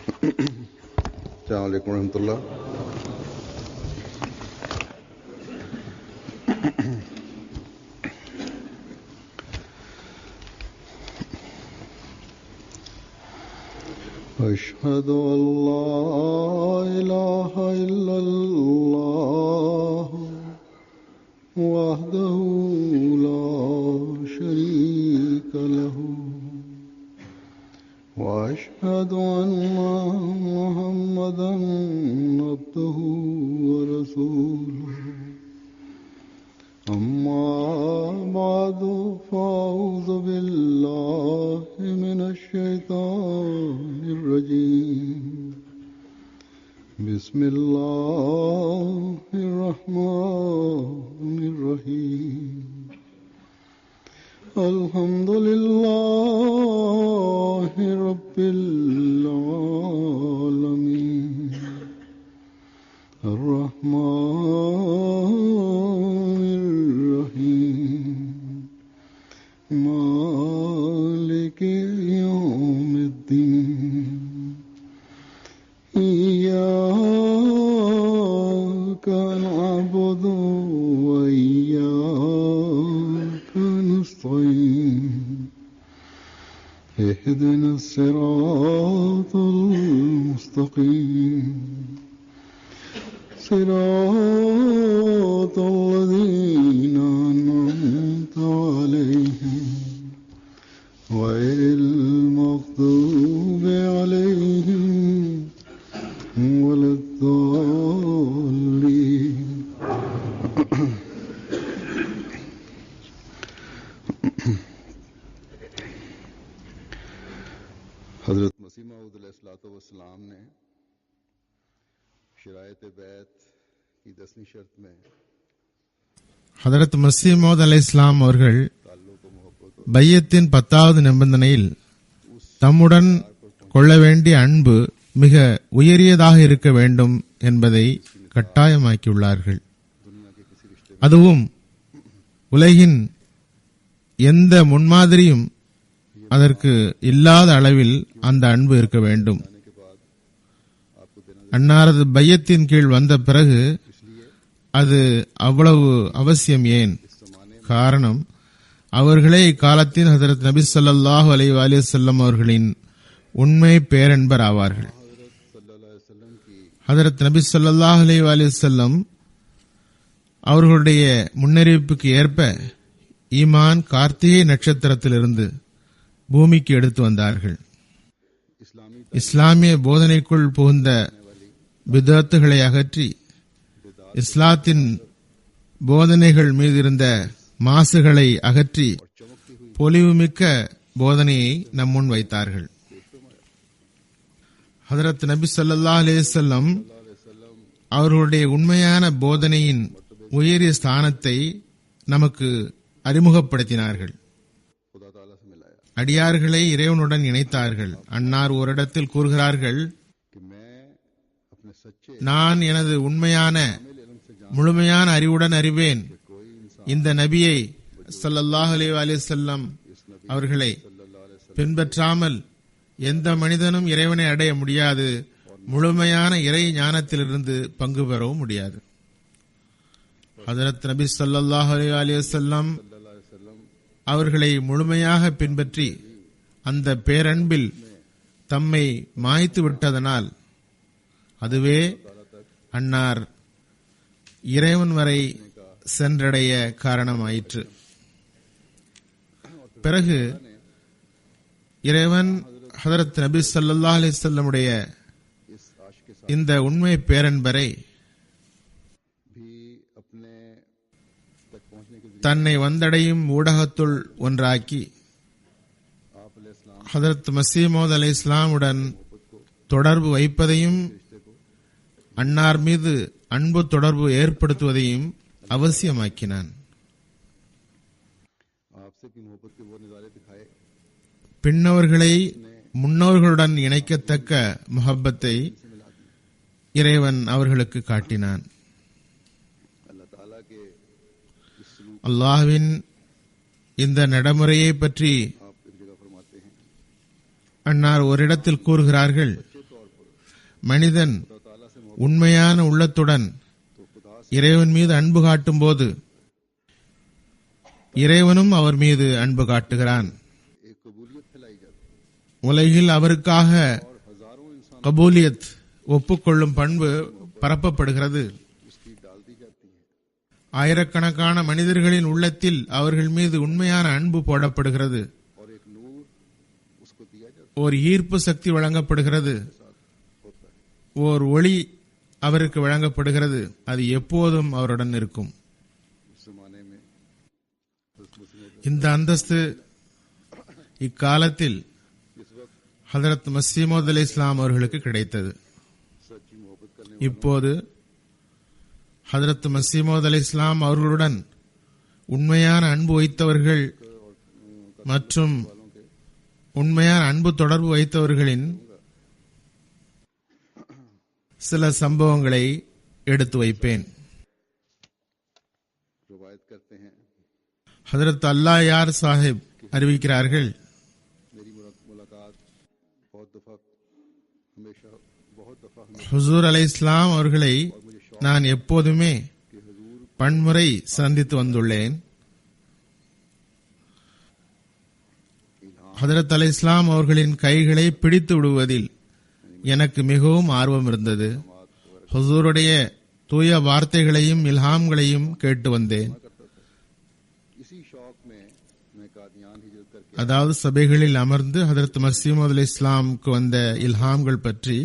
अस्सलामु अलैकुम रहमतुल्लाह। अशहदु अल्ला इलाहा इल्लल्लाह वहदहु ला शरीक लहु وأشهد أن محمدا عبده ورسوله أما بعد فأعوذ بالله من الشيطان الرجيم بسم الله الرحمن الرحيم الحمد لله رب العالمين الرحمن الرحيم مالك يوم الدين إياك نعبد وإياك نستعين اهدنا الصراط المستقيم صراط الذين أنعمت عليهم غير المغضوب عليهم ولا الضالين. हज़रत मसीह मऊद अलैहिस्सलाम ने शरायत बैत की 10वीं शर्त में ஹதரத் மஸீஹ் மவ்ஊத் அலைஹிஸ்ஸலாம் அவர்கள் பையத்தின் 10வது நிபந்தனையில் தம்முடன் கொள்ள வேண்டிய அன்பு மிக உயரியதாக இருக்க வேண்டும் என்பதை கட்டாயமாக்கியுள்ளார்கள். அதுவும் உலகின் எந்த முன்மாதிரியும் அதற்கு இல்லாத அளவில் அந்த அன்பு இருக்க வேண்டும். அன்னாரது பையத்தின் கீழ் வந்த பிறகு அது அவ்வளவு அவசியம் ஏன்? காரணம், அவர்களே இக்காலத்தின் ஹதரத் நபி ஸல்லல்லாஹு அலைஹி வஸல்லம் அவர்களின் உண்மை பேரன்பர் ஆவார்கள். ஹதரத் நபி ஸல்லல்லாஹு அலைஹி வஸல்லம் அவர்களுடைய முன்னறிவிப்புக்கு ஏற்ப ஈமான் கார்த்திகை நட்சத்திரத்திலிருந்து பூமிக்கு எடுத்து வந்தார்கள். இஸ்லாமிய போதனைக்குள் புகுந்த பிதஅத்துகளை அகற்றி இஸ்லாத்தின் போதனைகள் மீது இருந்த மாசுகளை அகற்றி பொலிவுமிக்க போதனையை நம்முன் வைத்தார்கள். ஹதரத் நபி ஸல்லல்லாஹு அலைஹி வஸல்லம் அவர்களுடைய உண்மையான போதனையின் உயரிய ஸ்தானத்தை நமக்கு அறிமுகப்படுத்தினார்கள். அடியார்களை இறைவனுடன் இணைத்தார்கள். அன்னார் ஓரிடத்தில் கூறுகிறார்கள், நான் எனது உண்மையான முழுமையான அறிவுடன் அறிவேன். இந்த நபியை ஸல்லல்லாஹு அலைஹி வஸல்லம் அவர்களை பின்பற்றாமல் எந்த மனிதனும் இறைவனை அடைய முடியாது. முழுமையான இறை ஞானத்திலிருந்து பங்கு பெறவும் முடியாது. ஹதரத் நபி ஸல்லல்லாஹு அலைஹி வஸல்லம் அவர்களை முழுமையாக பின்பற்றி அந்த பேரன்பில் தம்மை மாய்த்து விட்டதனால் அதுவே அன்னார் இறைவன் வரை சென்றடைய காரணமாயிற்று. பிறகு இறைவன் ஹதரத் நபி ஸல்லல்லாஹு அலைஹி வஸல்லமுடைய இந்த உண்மை பேரன்பரை தன்னை வந்தடையும் ஊடகத்துள் ஒன்றாக்கி ஹதரத் மஸீஹ் மவ்ஊத் அலைஹிஸ்ஸலாமுடன் தொடர்பு வைப்பதையும் அன்னார் மீது அன்பு தொடர்பு ஏற்படுத்துவதையும் அவசியமாக்கினான். பின்னவர்களை முன்னோர்களுடன் இணைக்கத்தக்க முஹப்பத்தை இறைவன் அவர்களுக்கு காட்டினான். அல்லாஹ்வின் இந்த நடைமுறையை பற்றி அன்னார் ஒரு இடத்தில் கூறுகிறார்கள், மனிதன் உண்மையான உள்ளத்துடன் இறைவன் மீது அன்பு காட்டும் போது இறைவனும் அவர் மீது அன்பு காட்டுகிறான். एक कबूलियत फैलाई जाती உலகில் அவருக்காக கபூலியத் ஒப்புக்கொள்ளும் பண்பு பரப்பப்படுகிறது. उसकी डाल दी जाती है. ஆயிரக்கணக்கான மனிதர்களின் உள்ளத்தில் அவர்கள் மீது உண்மையான அன்பு போடப்படுகிறது. और एक नूर उसको दिया जाता ஓர் ஈர்ப்பு சக்தி வழங்கப்படுகிறது. होता है. ஓர் ஒளி அவருக்கு வழங்கப்படுகிறது. அது எப்போதும் அவருடன் இருக்கும். उस जमाने में हज़रत मसीह இந்த அந்தஸ்து இக்காலத்தில் इस वक्त ஹதரத் மஸீஹ் மவ்ஊத் அலைஹிஸ்ஸலாம் அவர்களுக்கு கிடைத்தது. सच्ची मोहब्बत करने இப்போது ஹதரத் மஸீஹ் மவ்ஊத் அலைஹிஸ்ஸலாம் அவர்களுடன் உண்மையான அன்பு வைத்தவர்கள் மற்றும் உண்மையான அன்பு தொடர்பு வைத்தவர்களின் சில சம்பவங்களை எடுத்து வைப்பேன். रवायत करते हैं ஹதரத் அல்லாஹ் யார் சாஹிப் அறிவிக்கிறார்கள், मेरी मुलाकात हमेशा ஹுசூர் அலைஹிஸ்ஸலாம் அவர்களை நான் எப்போதுமே பன்முறை சந்தித்து வந்துள்ளேன். ஹதரத் அலைஹிஸ்ஸலாம் அவர்களின் கைகளை பிடித்து விடுவதில் எனக்கு மிகவும் ஆர்வம் இருந்தது. ஹுசூருடைய தூய வார்த்தைகளையும் இல்ஹாம்களையும் கேட்டு வந்தேன். इसी शौक में मैं कादियान हिजरत करके அதாவது சபைகளில் அமர்ந்து ஹதரத் மஸீஹ் மவ்ஊத் அலைஹிஸ்ஸலாமுக்கு வந்த இல்ஹாம்கள் பற்றி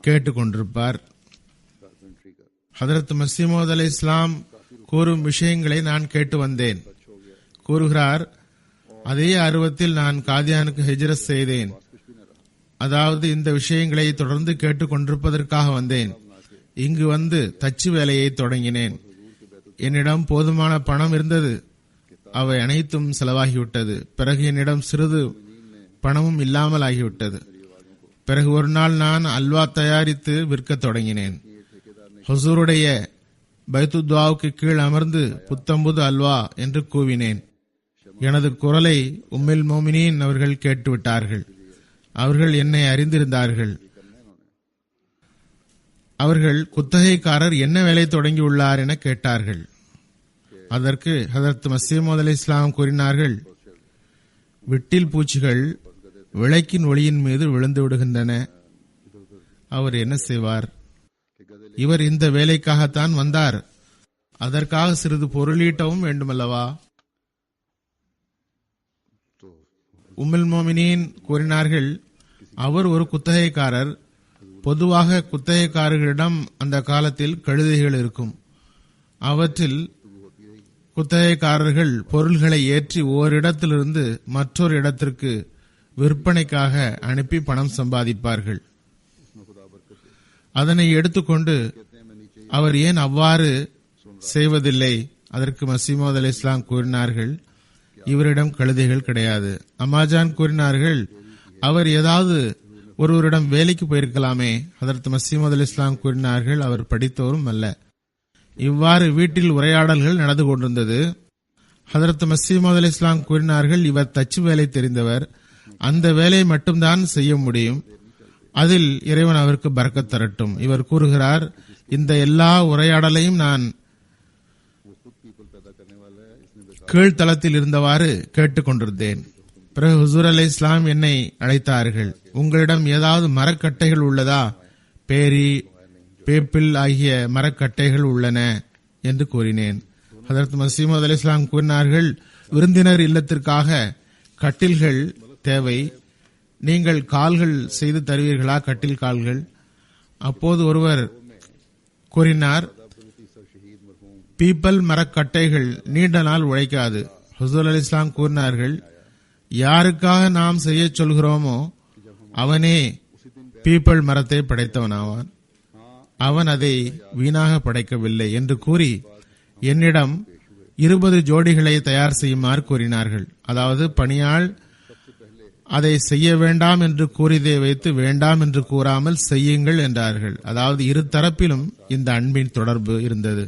கேட்டுக் கொண்டிருப்பார். कारपेंट्री का ஹதரத் மஸீஹ் மவ்ஊத் அலைஹிஸ்ஸலாம் கூறும் விஷயங்களை நான் கேட்டு வந்தேன். கூறுகிறார், அதே ஆர்வத்தில் நான் காதியானுக்கு ஹிஜ்ரத் செய்தேன். அதாவது இந்த விஷயங்களை தொடர்ந்து கேட்டுக் கொண்டிருப்பதற்காக வந்தேன். இங்கு வந்து தச்சு வேலையை தொடங்கினேன். என்னிடம் போதுமான பணம் இருந்தது. அவை அனைத்தும் செலவாகிவிட்டது. பிறகு என்னிடம் சிறிது பணமும் இல்லாமல் ஆகிவிட்டது. பிறகு ஒரு நாள் நான் அல்வா தயாரித்து விற்க தொடங்கினேன். ஹுசூருடைய பைத்துத்வாவுக்கு கீழ் அமர்ந்து புத்தம்புது அல்வா என்று கூவினேன். எனது குரலை உம்முல் மோமினீன் அவர்கள் கேட்டுவிட்டார்கள். அவர்கள் என்னை அறிந்திருந்தார்கள். அவர்கள் குத்தகைக்காரர் என்ன வேலை தொடங்கியுள்ளார் என கேட்டார்கள். அதற்கு ஹதரத் மஸீஹ் மவ்ஊத் அலைஹிஸ்ஸலாம் கூறினார்கள், விட்டில் பூச்சிகள் விளக்கின் ஒளியின் மீது விழுந்து விடுகின்றன. அவர் என்ன செய்வார்? இவர் இந்த வேலைக்காகத்தான் வந்தார். அதற்காக சிறிது பொருளீட்டவும் வேண்டுமல்லவா? உம்முல் மோமினீன் கூறினார்கள், அவர் ஒரு குத்தகைக்காரர். பொதுவாக குத்தகைக்காரர்களிடம் அந்த காலத்தில் கழுதைகள் இருக்கும். அவற்றில் குத்தகைக்காரர்கள் பொருள்களை ஏற்றி ஓரிடத்திலிருந்து மற்றொரு இடத்திற்கு விற்பனைக்காக அனுப்பி பணம் சம்பாதிப்பார்கள். அதனை எடுத்துக்கொண்டு அவர் ஏன் அவ்வாறு செய்வதில்லை? அதற்கு மஸீஹ் மவ்ஊத் அலைஹிஸ்ஸலாம் கூறினார்கள், இவரிடம் கழுதைகள் கிடையாது. அம்மாஜான் கூறினார்கள், அவர் ஏதாவது ஒருவரிடம் வேலைக்கு போயிருக்கலாமே. ஹதரத் மஸீஹ் மவ்ஊத் அலைஹிஸ்ஸலாம் கூறினார்கள், அவர் படித்தவரும் அல்ல. இவ்வாறு வீட்டில் உரையாடல்கள் நடந்து கொண்டிருந்தது. ஹதரத் மஸீஹ் மவ்ஊத் அலைஹிஸ்ஸலாம் கூறினார்கள், இவர் தச்சு வேலை தெரிந்தவர். அந்த வேலையை மட்டும்தான் செய்ய முடியும். அதில் இறைவன் அவருக்கு பரக்கத் தரட்டும். இவர் கூறுகிறார், இந்த எல்லா உரையாடலையும் நான் கீழ்த்தளத்தில் இருந்தவாறு கேட்டுக்கொண்டிருந்தேன். பிறகு ஹுசூர் அலைஹிஸ்ஸலாம் என்னை அழைத்தார்கள். உங்களிடம் ஏதாவது மரக்கட்டைகள் உள்ளதா? பேரி, பேப்பிள் ஆகிய மரக்கட்டைகள் உள்ளன என்று கூறினேன். ஹதரத் மஸீஹ் மவ்ஊத் அலைஹிஸ்ஸலாம் கூறினார்கள், விருந்தினர் இல்லத்திற்காக கட்டில்கள் தேவை. நீங்கள் கால்கள் செய்து தருவீர்களா? கட்டில் கால்கள். அப்போது ஒருவர் கூறினார், பீப்பல் மரக்கட்டைகள் நீண்ட நாள் உழைக்காது. ஹுசூர் அலைஹிஸ்ஸலாம் கூறினார்கள், யாருக்காக நாம் செய்ய சொல்கிறோமோ அவனே பீப்பல் மரத்தை படைத்தவனாவான். அவன் அதை வீணாக படைக்கவில்லை என்று கூறி என்னிடம் 20 ஜோடிகளை தயார் செய்யுமாறு கூறினார்கள். அதாவது பணியாள் அதை செய்ய வேண்டாம் என்று கூறியதை வைத்து வேண்டாம் என்று கூறாமல் செய்யுங்கள் என்றார்கள். அதாவது இரு தரப்பிலும் இந்த அன்பின் தொடர்பு இருந்தது.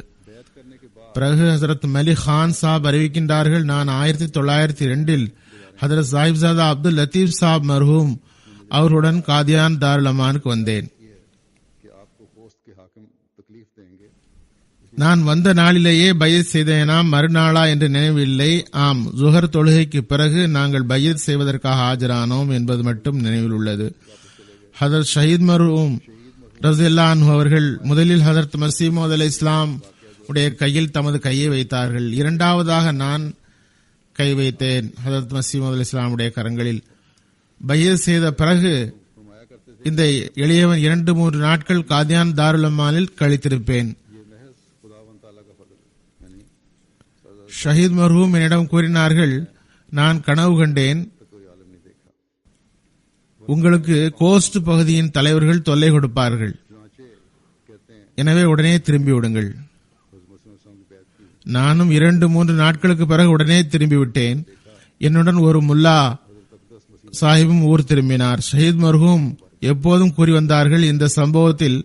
பிறகு ஹசரத் மலிக் கான் சாப் அறிவிக்கின்றார்கள், நான் 1902 ஹதரத் சாஹிப்சாதா அப்துல் லத்தீப் சாப் மர்ஹூம் அவர்களுடன் காதியான் தாருல் அமானுக்கு வந்தேன். நான் வந்த நாளிலேயே பையத் செய்தேனா மறுநாளா என்று நினைவில்லை. ஆம், ஜுஹர் தொழுகைக்கு பிறகு நாங்கள் பையத் செய்வதற்காக ஆஜரானோம் என்பது மட்டும் நினைவில் உள்ளது. ஹதரத் ஷஹீத் மர்ஹூம் ரஸியல்லாஹு அன்ஹு அவர்கள் முதலில் ஹதரத் மஸீஹ் மவ்ஊத் அலைஹிஸ்ஸலாம் உடைய கையில் தமது கையை வைத்தார்கள். இரண்டாவதாக நான் கை வைத்தேன் ஹதரத் மஸீஹ் மவ்ஊத் அலைஹிஸ்ஸலாம் உடைய கரங்களில். பையத் செய்த பிறகு இந்த எளியவன் 2-3 நாட்கள் காதியான் தாருல் அமானில் கழித்திருப்பேன். ஷஹீத் மர்ஹூம் என்னிடம் கூறினார்கள், நான் கனவு கண்டேன், உங்களுக்கு கோஸ்ட் பகுதியின் தலைவர்கள் தொல்லை கொடுப்பார்கள், எனவே உடனே திரும்பி விடுங்கள். நானும் 2-3 நாட்களுக்கு பிறகு உடனே திரும்பிவிட்டேன். என்னுடன் ஒரு முல்லா சாஹிபும் ஊர் திரும்பினார். ஷஹீத் மர்ஹூம் எப்போதும் கூறி வந்தார்கள். இந்த சம்பவத்தில்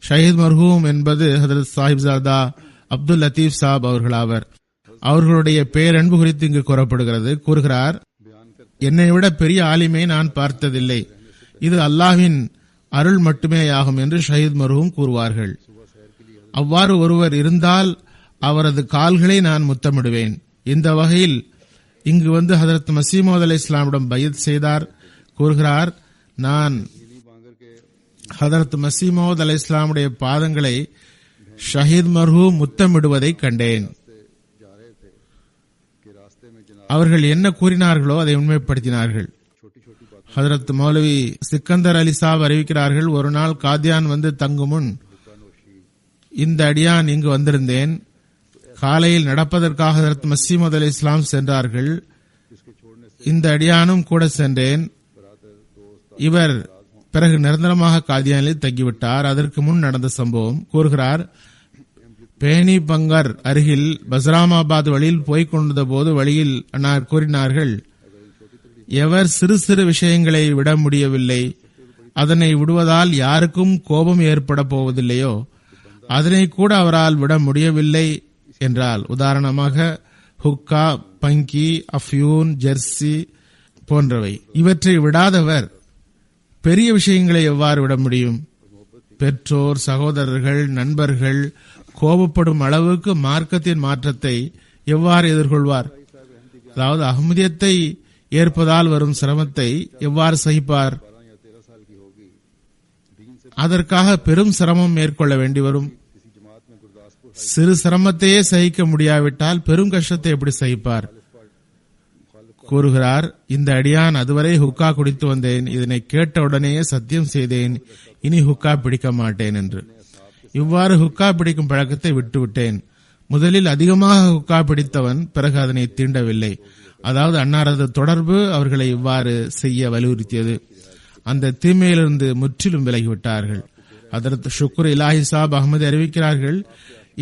ஷஹீத் மர்ஹூம் என்பது ஹதரத் சாஹிப் ஜாதா அப்துல் லத்தீப் சாப் அவர்களாவர். அவர்களுடைய பேரன்பு குறித்து இங்கு கூறப்படுகிறது. கூறுகிறார், என்னை விட பெரிய ஆலிமை நான் பார்த்ததில்லை, இது அல்லாஹ்வின் அருள் மட்டுமேயாகும் என்று ஷஹீத் மர்ஹூம் கூறுவார்கள். அவ்வாறு ஒருவர் இருந்தால் அவரது கால்களை நான் முத்தமிடுவேன். இந்த வகையில் இங்கு வந்து ஹதரத் மஸீஹ் மவ்ஊத் அலைஹிஸ்ஸலாமிடம் பையத் செய்தார். கூறுகிறார், நான் ஹதரத் மஸீஹ் மவ்ஊத் அலைஹிஸ்ஸலாமுடைய பாதங்களை ஷஹீத் மர்ஹூம் முத்தமிடுவதை கண்டேன். அவர்கள் என்ன கூறினார்களோ அதை உண்மைப்படுத்தினார்கள். ஹதரத் மௌலவி சிக்கந்தர் அலி சாப் அறிவிக்கிறார்கள், ஒரு நாள் காதியான் வந்து தங்கும் முன் இந்த அடியான் இங்கு வந்திருந்தேன். காலையில் நடப்பதற்காக ஹதரத் மஸீஹ் மவ்ஊத் அலைஹிஸ்ஸலாம் சென்றார்கள். இந்த அடியானும் கூட சென்றேன். இவர் பிறகு நிரந்தரமாக காதியானில் தங்கிவிட்டார். அதற்கு முன் நடந்த சம்பவம் கூறுகிறார், பேணி பங்கர் அருகில் பஸ்ராமாபாத் வழியில் போய்க் கொண்டிருந்த போது வழியில் அன்னார் கூறினார்கள், எவர் சிறு சிறு விஷயங்களை விட முடியவில்லை, அதனை விடுவதால் யாருக்கும் கோபம் ஏற்பட போவதில்லையோ அதனை கூட அவரால் விட முடியவில்லை என்றால், உதாரணமாக ஹுக்கா, பங்கி, அஃப்யூன், ஜெர்சி போன்றவை. இவற்றை விடாதவர் பெரிய விஷயங்களை எவ்வாறு விட முடியும்? பெற்றோர், சகோதரர்கள், நண்பர்கள் கோபப்படும் அளவுக்கு மார்க்கத்தின் மாற்றத்தை எவ்வாறு எதிர்கொள்வார்? அதாவது அஹ்மதியத்தை ஏற்பதால் வரும் சிரமத்தை எவ்வாறு சகிப்பார்? அதற்காக பெரும் சிரமம் மேற்கொள்ள வேண்டி வரும். சிறு சிரமத்தையே சகிக்க முடியாவிட்டால் பெரும் கஷ்டத்தை எப்படி சகிப்பார்? கூறுகிறார், இந்த அடியான் அதுவரை ஹுக்கா குடித்து வந்தேன். இதனை கேட்டவுடனேயே சத்தியம் செய்தேன், இனி ஹுக்கா பிடிக்க மாட்டேன் என்று. இவ்வாறு ஹுக்கா பிடிக்கும் பழக்கத்தை விட்டுவிட்டேன். முதலில் அதிகமாக ஹுக்கா பிடித்தவன் பிறகு அதனை தீண்டவில்லை. அதாவது அன்னாரது தொடர்பு அவர்களை இவ்வாறு செய்ய வலியுறுத்தியது. அந்த தீமையிலிருந்து முற்றிலும் விலகிவிட்டார்கள். ஹதரத் ஷுக்ர் இலாஹி சாப் அஹ்மது அறிவிக்கிறார்கள்,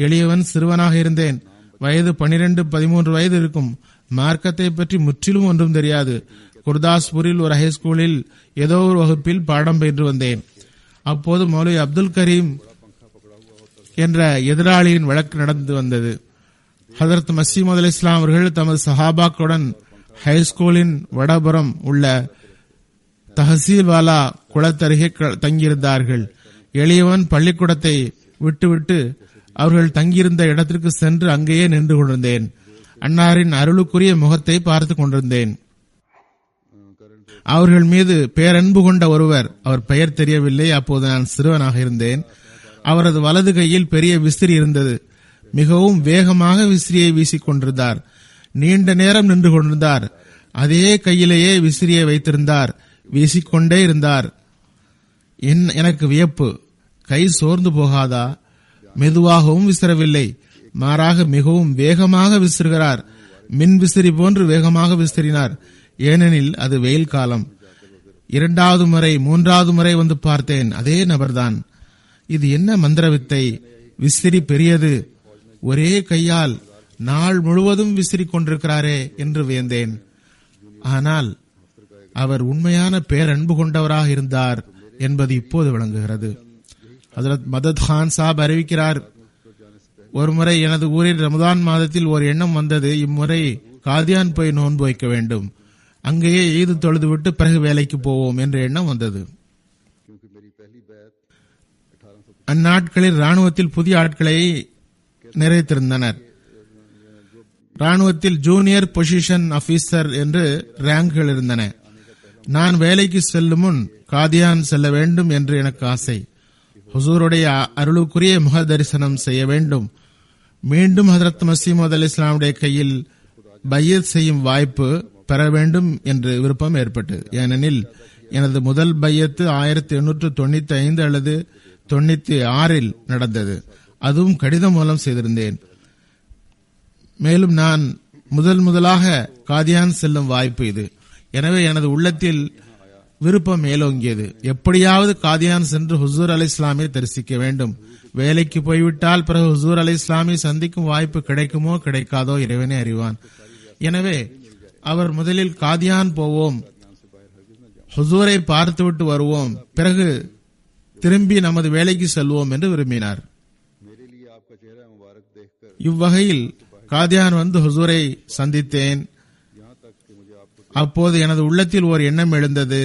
எளியவன் சிறுவனாக இருந்தேன். வயது 12-13 வயது இருக்கும். மார்க்கத்தை பற்றி முற்றிலும் ஒன்றும் தெரியாது. குர்தாஸ்பூரில் ஒரு ஹைஸ்கூலில் ஏதோ ஒரு வகுப்பில் பாடம் பயின்று வந்தேன். அப்போது மௌலவி அப்துல் கரீம் என்ற எதிராளியின் வழக்கு நடந்து வந்தது. ஹதரத் மஸீஹ் மவ்ஊத் அலைஹிஸ்ஸலாம் அவர்கள் தமது சஹாபாக்களுடன் ஹைஸ்கூலின் வடபுறம் உள்ள தஹசீல்வாலா குளத்தருகே தங்கியிருந்தார்கள். எளியவன் பள்ளிக்கூடத்தை விட்டுவிட்டு அவர்கள் தங்கியிருந்த இடத்திற்கு சென்று அங்கேயே நின்று கொண்டிருந்தேன். அன்னாரின் அருளுக்குரிய முகத்தை பார்த்து கொண்டிருந்தேன். அவர்கள் மீது பேரன்பு கொண்ட ஒருவர், அவர் பெயர் தெரியவில்லை, அப்போது நான் சிறுவனாக இருந்தேன். அவரது வலது கையில் பெரிய விசிறி இருந்தது. மிகவும் வேகமாக விசிறியை வீசிக் கொண்டிருந்தார். நீண்ட நேரம் நின்று கொண்டிருந்தார். அதே கையிலேயே விசிறியை வைத்திருந்தார். வீசிக்கொண்டே இருந்தார். எனக்கு வியப்பு, கை சோர்ந்து போகாதா? மெதுவாகவும் விசிறவில்லை, மாறாக மிகவும் வேகமாக விசிறுகிறார். மின் விசிறி போன்று வேகமாக விசிறினார். ஏனெனில் அது வெயில் காலம். 2வது முறை 3வது முறை வந்து பார்த்தேன், அதே நபர்தான். இது என்ன மந்திரவித்தை? விசிறி பெரியது, ஒரே கையால் நாள் முழுவதும் விசிறி கொண்டிருக்கிறாரே என்று வியந்தேன். ஆனால் அவர் உண்மையான பேரன்பு கொண்டவராக இருந்தார் என்பது இப்போது விளங்குகிறது. ஹஜ்ரத் மதத் கான் சாப் அறிவிக்கிறார், ஒருமுறை எனது ஊரில் ரமதான் மாதத்தில் ஒரு எண்ணம் வந்தது. இம்முறை காதியான் போய் நோன்பு வைக்க வேண்டும், அங்கேயே ஈது தொழுதுவிட்டு பிறகு வேலைக்கு போவோம் என்ற எண்ணம் வந்தது. அந்நாட்களில் ராணுவத்தில் புதிய ஆட்களை நிறைத்திருந்தனர். ராணுவத்தில் ஜூனியர் பொசிஷன் ஆபீசர் என்று ரேங்குகள் இருந்தன. நான் வேலைக்கு செல்லும் முன் காதியான் செல்ல வேண்டும் என்று எனக்கு ஆசை. ஹுசூருடைய அருளுக்குரிய முக தரிசனம் செய்ய வேண்டும். மீண்டும் ஹதரத் மஸீஹ் மவ்ஊத் அலைஹிஸ்ஸலாமுடைய கையில் பையத் செய்யும் வாய்ப்பு பெற வேண்டும் என்று விருப்பம் ஏற்பட்டது. ஏனெனில் எனது முதல் பையத்து 1895 அல்லது 96 நடந்தது. அதுவும் கடிதம் மூலம் செய்திருந்தேன். மேலும் நான் முதலாக காதியான் செல்லும் வாய்ப்பு இது. எனவே எனது உள்ளத்தில் விருப்பம் மேலோங்கியது. எப்படியாவது காதியான் சென்று ஹுசூர் அலைஹிஸ்ஸலாமை தரிசிக்க வேண்டும். வேலைக்கு போய்விட்டால் பிறகு ஹுசூர் அலைஹிஸ்ஸலாமை சந்திக்கும் வாய்ப்பு கிடைக்குமோ கிடைக்காதோ இறைவனே அறிவான். எனவே அவர் முதலில் காதியான் போவோம், ஹுசூரை பார்த்துவிட்டு வருவோம், பிறகு திரும்பி நமது வேலைக்கு செல்வோம் என்று விரும்பினார். இவ்வகையில் காதியான் வந்து ஹுசூரை சந்தித்தேன். அப்போது எனது உள்ளத்தில் ஒரு எண்ணம் எழுந்தது.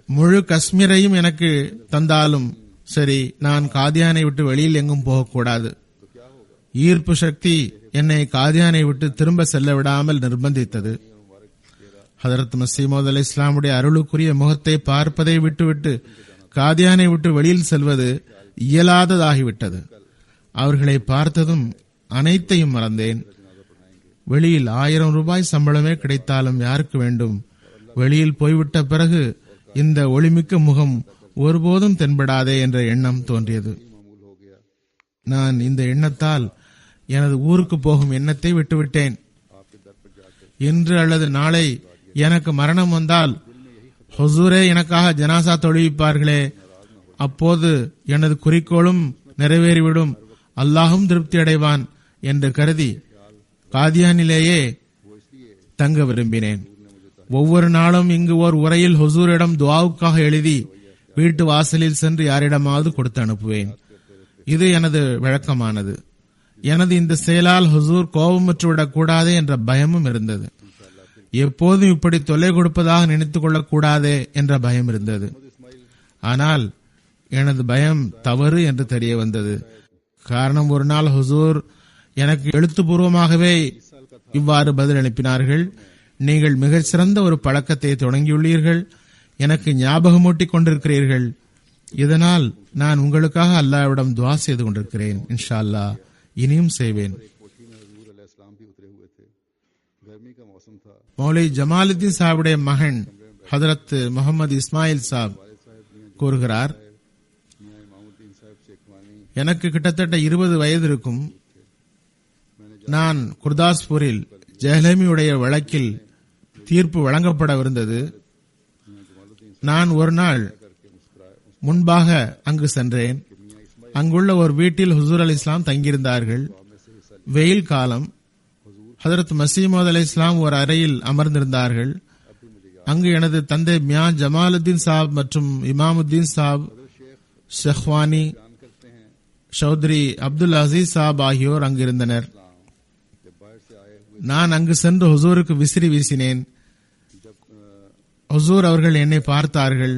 முழு காஷ்மீரையும் எனக்கு தந்தாலும் சரி, நான் காதியானை விட்டு வெளியில் எங்கும் போகக்கூடாது. ஈர்ப்பு சக்தி என்னை காதியானை விட்டு திரும்ப செல்ல விடாமல் நிர்பந்தித்தது. ஹதரத் மஸீஹ் மவ்ஊத் அலைஹிஸ்ஸலாமுடைய அருளுக்குரிய முகத்தை பார்ப்பதை விட்டுவிட்டு காதியானை விட்டு வெளியில் செல்வது இயலாததாகிவிட்டது. அவர்களை பார்த்ததும் அனைத்தையும் மறந்தேன். வெளியில் 1000 ரூபாய் சம்பளமே கிடைத்தாலும் யாருக்கு வேண்டும்? வெளியில் போய்விட்ட பிறகு இந்த ஒளிமிக்க முகம் ஒருபோதும் தென்படாதே என்ற எண்ணம் தோன்றியது. நான் இந்த எண்ணத்தால் எனது ஊருக்கு போகும் எண்ணத்தை விட்டுவிட்டேன். இன்று அல்லது நாளை எனக்கு மரணம் வந்தால் ஹுசூரே எனக்காக ஜனாசா தொழுவிப்பார்களே, அப்போது எனது குறிக்கோளும் நிறைவேறிவிடும், அல்லாஹும் திருப்தி அடைவான் என்று கருதி காதியானிலேயே தங்க விரும்பினேன். ஒவ்வொரு நாளும் இங்கு ஓர் உரையில் ஹுசூரிடம் துஆவுக்காக எழுதி வீட்டு வாசலில் சென்று யாரிடமாவது கொடுத்து அனுப்புவேன். இது எனது வழக்கமானது. எனது இந்த செயலால் ஹுசூர் கோபமுற்றுவிடக் கூடாதே என்ற பயமும் இருந்தது. எப்போதும் இப்படி தொல்லை கொடுப்பதாக நினைத்துக் கொள்ளக் கூடாதே என்ற பயம் இருந்தது. ஆனால் எனது பயம் தவறு என்று தெரிய வந்தது. காரணம், ஒரு நாள் ஹுசூர் எனக்கு எழுத்துப்பூர்வமாகவே இவ்வாறு பதில் அனுப்பினார்கள். நீங்கள் மிகச்சிறந்த ஒரு பழக்கத்தை தொடங்கியுள்ளீர்கள், எனக்கு ஞாபகமூட்டிக் கொண்டிருக்கிறீர்கள். இதனால் நான் உங்களுக்காக அல்லாஹ்விடம் துஆ செய்து கொண்டிருக்கிறேன். இன்ஷா அல்லாஹ் இனியும் செய்வேன். மௌலை ஜமாலுத்தீன் சாஹிபுடைய மகன் ஹதரத் முகமது இஸ்மாயில் சாப் கூறுகிறார், எனக்கு கிட்டத்தட்ட 20 வயது இருக்கும். நான் குர்தாஸ்பூரில் ஜெஹ்லமியுடைய வழக்கில் தீர்ப்பு வழங்கப்படவிருந்தது. நான் ஒரு நாள் முன்பாக அங்கு சென்றேன். அங்குள்ள ஒரு வீட்டில் ஹுசூர் அலைஹிஸ்ஸலாம் தங்கியிருந்தார்கள். வெயில் காலம். ஹதரத் மஸீஹ் மவ்ஊத் அலைஹிஸ்ஸலாம் ஒரு அறையில் அமர்ந்திருந்தார்கள். அங்கு எனது தந்தை மியா ஜமாலுத்தீன் சாப் மற்றும் இமாமுத்தீன் சாப், ஷெஹ்வானி, சௌத்ரி அப்துல் அசீஸ் சாப் ஆகியோர் அங்கிருந்தனர். நான் அங்கு சென்று ஹுசூருக்கு விசிறி வீசினேன். ஹுசூர் அவர்கள் என்னை பார்த்தார்கள்.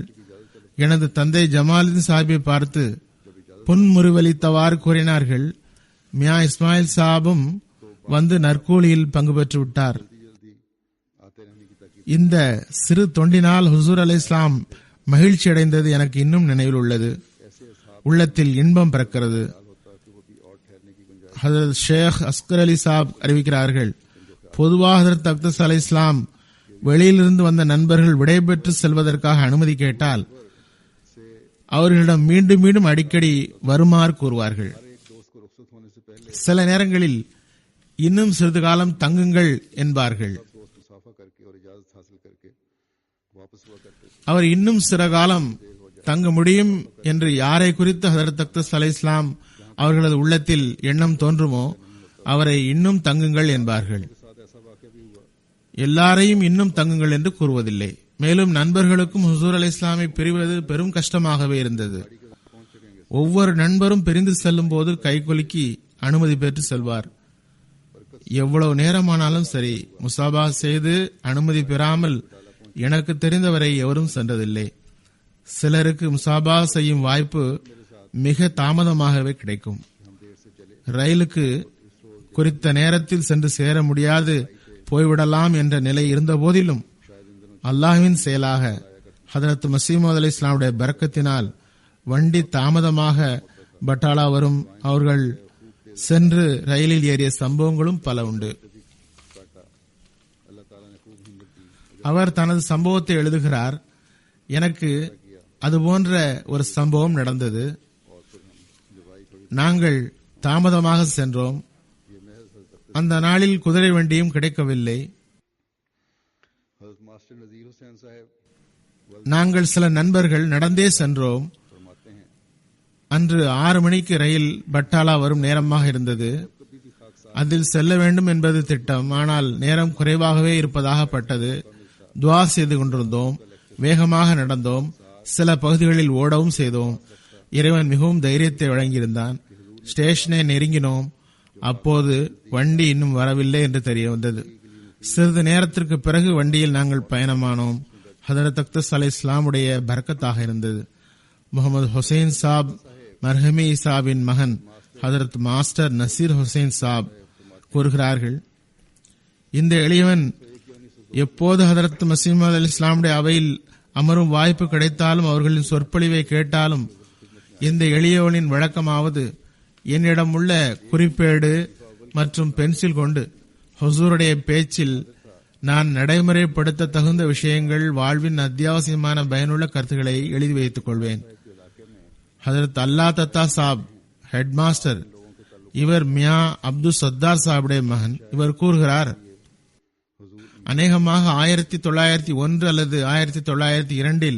எனது தந்தை ஜமாலுத்தீன் சாஹிப்பை பார்த்து புன்முறுவலித்தவாறு கூறினார்கள், மியா இஸ்மாயில் சாபும் வந்து நற்கூலியில் பங்கு பெற்று விட்டார். இந்த சிறு தொண்டினால் ஹுசூர் அலைஹிஸ்ஸலாம் மகிழ்ச்சி அடைந்தது எனக்கு இன்னும் நினைவில் உள்ளது. உள்ளத்தில் இன்பம் பிறக்கிறது. ஹதரத் ஷேக் அஸ்கர் அலி சாப் அறிவிக்கிறார்கள், பொதுவாக ஹதரத் அக்தஸ் அலைஹிஸ்ஸலாம் வெளியிலிருந்து வந்த நண்பர்கள் விடைபெற்று செல்வதற்காக அனுமதி கேட்டால் அவர்களிடம் மீண்டும் மீண்டும் அடிக்கடி வருமாறு கூறுவார்கள். சில நேரங்களில் இன்னும் சிறிது காலம் தங்குங்கள் என்பார்கள். அவர் இன்னும் சில காலம் தங்க முடியும் என்று யாரை குறித்து ஹதரத் அக்தஸ் அலைஹிஸ்ஸலாம் அவர்களது உள்ளத்தில் எண்ணம் தோன்றுமோ அவரை இன்னும் தங்குங்கள் என்பார்கள். எல்லாரையும் இன்னும் தங்குங்கள் என்று கூறுவதில்லை. மேலும் நண்பர்களுக்கும் ஹுசூர் அலைஹிஸ்ஸலாமை பிரிவது பெரும் கஷ்டமாகவே இருந்தது. ஒவ்வொரு நண்பரும் பிரிந்து செல்லும் போது கைகுலுக்கி அனுமதி பெற்று செல்வார். எவ்வளவு நேரமானாலும் சரி, முசாபா செய்து அனுமதி பெறாமல் எனக்கு தெரிந்தவரை எவரும் சென்றதில்லை. சிலருக்கு முசாபா செய்யும் வாய்ப்பு மிக தாமதமாகவே கிடைக்கும். ரயிலுக்கு குறித்த நேரத்தில் சென்று சேர முடியாது போய்விடலாம் என்ற நிலை இருந்த போதிலும் அல்லாஹ்வின் செயலாக ஹதரத் மசீமது அலைஹிஸ் ஸலாமுடைய பரக்கத்தினால் வண்டி தாமதமாக பட்டாலா வரும் அவர்கள் சென்று ரயிலில் ஏறிய சம்பவங்களும் பல உண்டு. அவர் தனது சம்பவத்தை எழுதுகிறார். எனக்கு அதுபோன்ற ஒரு சம்பவம் நடந்தது. நாங்கள் தாமதமாக சென்றோம். அந்த நாளில் குதிரை வண்டியும் கிடைக்கவில்லை. நாங்கள் சில நண்பர்கள் நடந்தே சென்றோம். அன்று 6 மணிக்கு ரயில் பட்டாலா வரும் நேரமாக இருந்தது. அதில் செல்ல வேண்டும் என்பது திட்டம். ஆனால் நேரம் குறைவாகவே இருப்பதாக பட்டது. துவா செய்து கொண்டிருந்தோம். வேகமாக நடந்தோம். சில பகுதிகளில் ஓடவும் செய்தோம். இறைவன் மிகவும் தைரியத்தை வழங்கியிருந்தான். ஸ்டேஷனை நெருங்கினோம். அப்போது வண்டி இன்னும் வரவில்லை என்று தெரிய வந்தது. சிறிது நேரத்திற்கு பிறகு வண்டியில் நாங்கள் பயணமானோம். ஹதரத் அக்தஸ் அலைஹிஸ் ஸலாமுடைய பரக்கத்தாக இருந்தது. முகமது ஹுசைன் சாப் மர்ஹமி சாபின் மகன் ஹதரத் மாஸ்டர் நசீர் ஹுசைன் சாப் கூறுகிறார்கள், இந்த எளியவன் எப்போது ஹதரத் மசீமது அலைஹிஸ் ஸலாமுடைய அவையில் அமரும் வாய்ப்பு கிடைத்தாலும் அவர்களின் சொற்பொழிவை கேட்டாலும் இந்த எளியவனின் வழக்கமாவது என்னிடம் உள்ள குறிப்பேடு மற்றும் பென்சில் கொண்டு ஹுசூருடைய பேச்சில் நான் நடைமுறைப்படுத்த தகுந்த விஷயங்கள், வாழ்வின் அத்தியாவசியமான பயனுள்ள கருத்துக்களை எழுதி வைத்துக் கொள்வேன். ஹதரத் அல்லா தத்தா சாப் ஹெட் மாஸ்டர், இவர் மியா அப்துல் சத்தார் சாபுடைய மகன். இவர் கூறுகிறார், அநேகமாக 1901 அல்லது 1902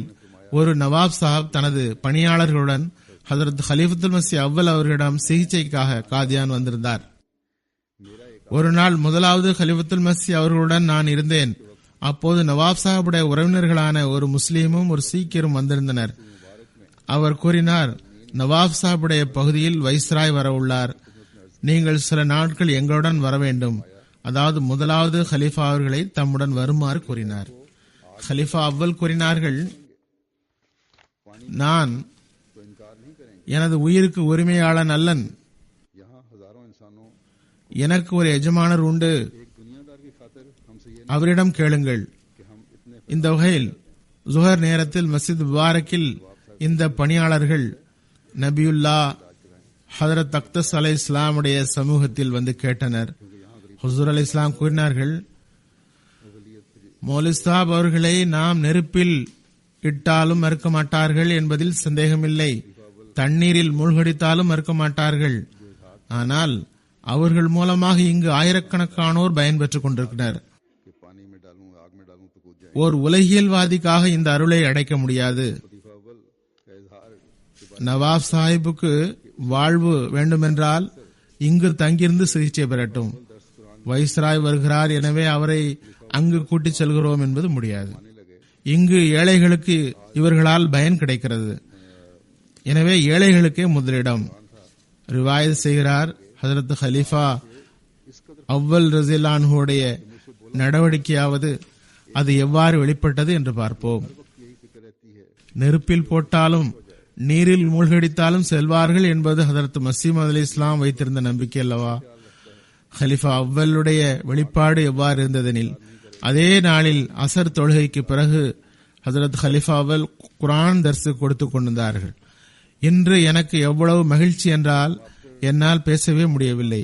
ஒரு நவாப் சாஹப் தனது பணியாளர்களுடன் ஹதரத் ஹலீஃபத்துல் மஸீஹ் அவ்வல் அவர்களிடம் சிகிச்சைக்காக காதியான் வந்திருந்தார். ஒரு நாள் முதலாவது ஹலீஃபத்துல் மஸீஹ் அவர்களுடன் நான் இருந்தேன். அப்போது நவாப் சாஹிபுடைய உறவினர்களான ஒரு முஸ்லீமும் ஒரு சீக்கியரும் வந்திருந்தனர். அவர் கூறினார், நவாப் சாஹிபுடைய பகுதியில் வைஸ்ராய் வர உள்ளார். நீங்கள் சில நாட்கள் எங்களுடன் வர வேண்டும். அதாவது முதலாவது ஹலீஃபா அவர்களை தம்முடன் வருமாறு கூறினார். ஹலீஃபா அவ்வல் கூறினார்கள், நான் எனது உயிருக்கு உரிமையாளன் அல்லன். எனக்கு ஒரு எஜமானர் உண்டு, அவரிடம் கேளுங்கள். இந்த வகையில் ஜுஹர் நேரத்தில் மஸ்ஜித் முபாரக்கில் இந்த பணியாளர்கள் நபியுல்லா ஹதரத் அக்தஸ் அலைஹிஸ் ஸலாமுடைய சமூகத்தில் வந்து கேட்டனர். ஹுசூர் அலைஹிஸ் ஸலாம் கூறினார்கள், மௌலவி சாப் அவர்களை நாம் நெருப்பில் இட்டாலும் மறுக்க மாட்டார்கள் என்பதில் சந்தேகமில்லை. தண்ணீரில் மூழ்கடித்தாலும் மறுக்க மாட்டார்கள். ஆனால் அவர்கள் மூலமாக இங்கு ஆயிரக்கணக்கானோர் பயன்பெற்றுக் கொண்டிருக்கிறார். ஓர் உலகியல்வாதிக்காக இந்த அருளை அடைக்க முடியாது. நவாப் சாஹிபுக்கு வாழ்வு வேண்டுமென்றால் இங்கு தங்கியிருந்து சிகிச்சை பெறட்டும். வைஸ்ராய் வருகிறார், எனவே அவரை அங்கு கூட்டிச் செல்கிறோம் என்பது முடியாது. இங்கு ஏழைகளுக்கு இவர்களால் பயன் கிடைக்கிறது. எனவே ஏழைகளுக்கே முதலிடம். ரிவாயத் செய்கிறார் ஹஜரத் ஹலீஃபா அவ்வல் ரஸியல்லாஹுடைய நடவடிக்கையாவது அது எவ்வாறு வெளிப்பட்டது என்று பார்ப்போம். நெருப்பில் போட்டாலும் நீரில் மூழ்கடித்தாலும் செல்வார்கள் என்பது ஹதரத் மசீமது அலைஹிஸ் ஸலாம் வைத்திருந்த நம்பிக்கை அல்லவா? ஹலீஃபா அவ்வலுடைய வெளிப்பாடு எவ்வாறு இருந்ததெனில், அதே நாளில் அசர் தொழுகைக்கு பிறகு ஹதரத் ஹலீஃபா அவ்வல் குர்ஆன் தர்ஸ் கொடுத்து கொண்டிருந்தார்கள். இன்று எனக்கு எவ்வளவு மகிழ்ச்சி என்றால் என்னால் பேசவே முடியவில்லை.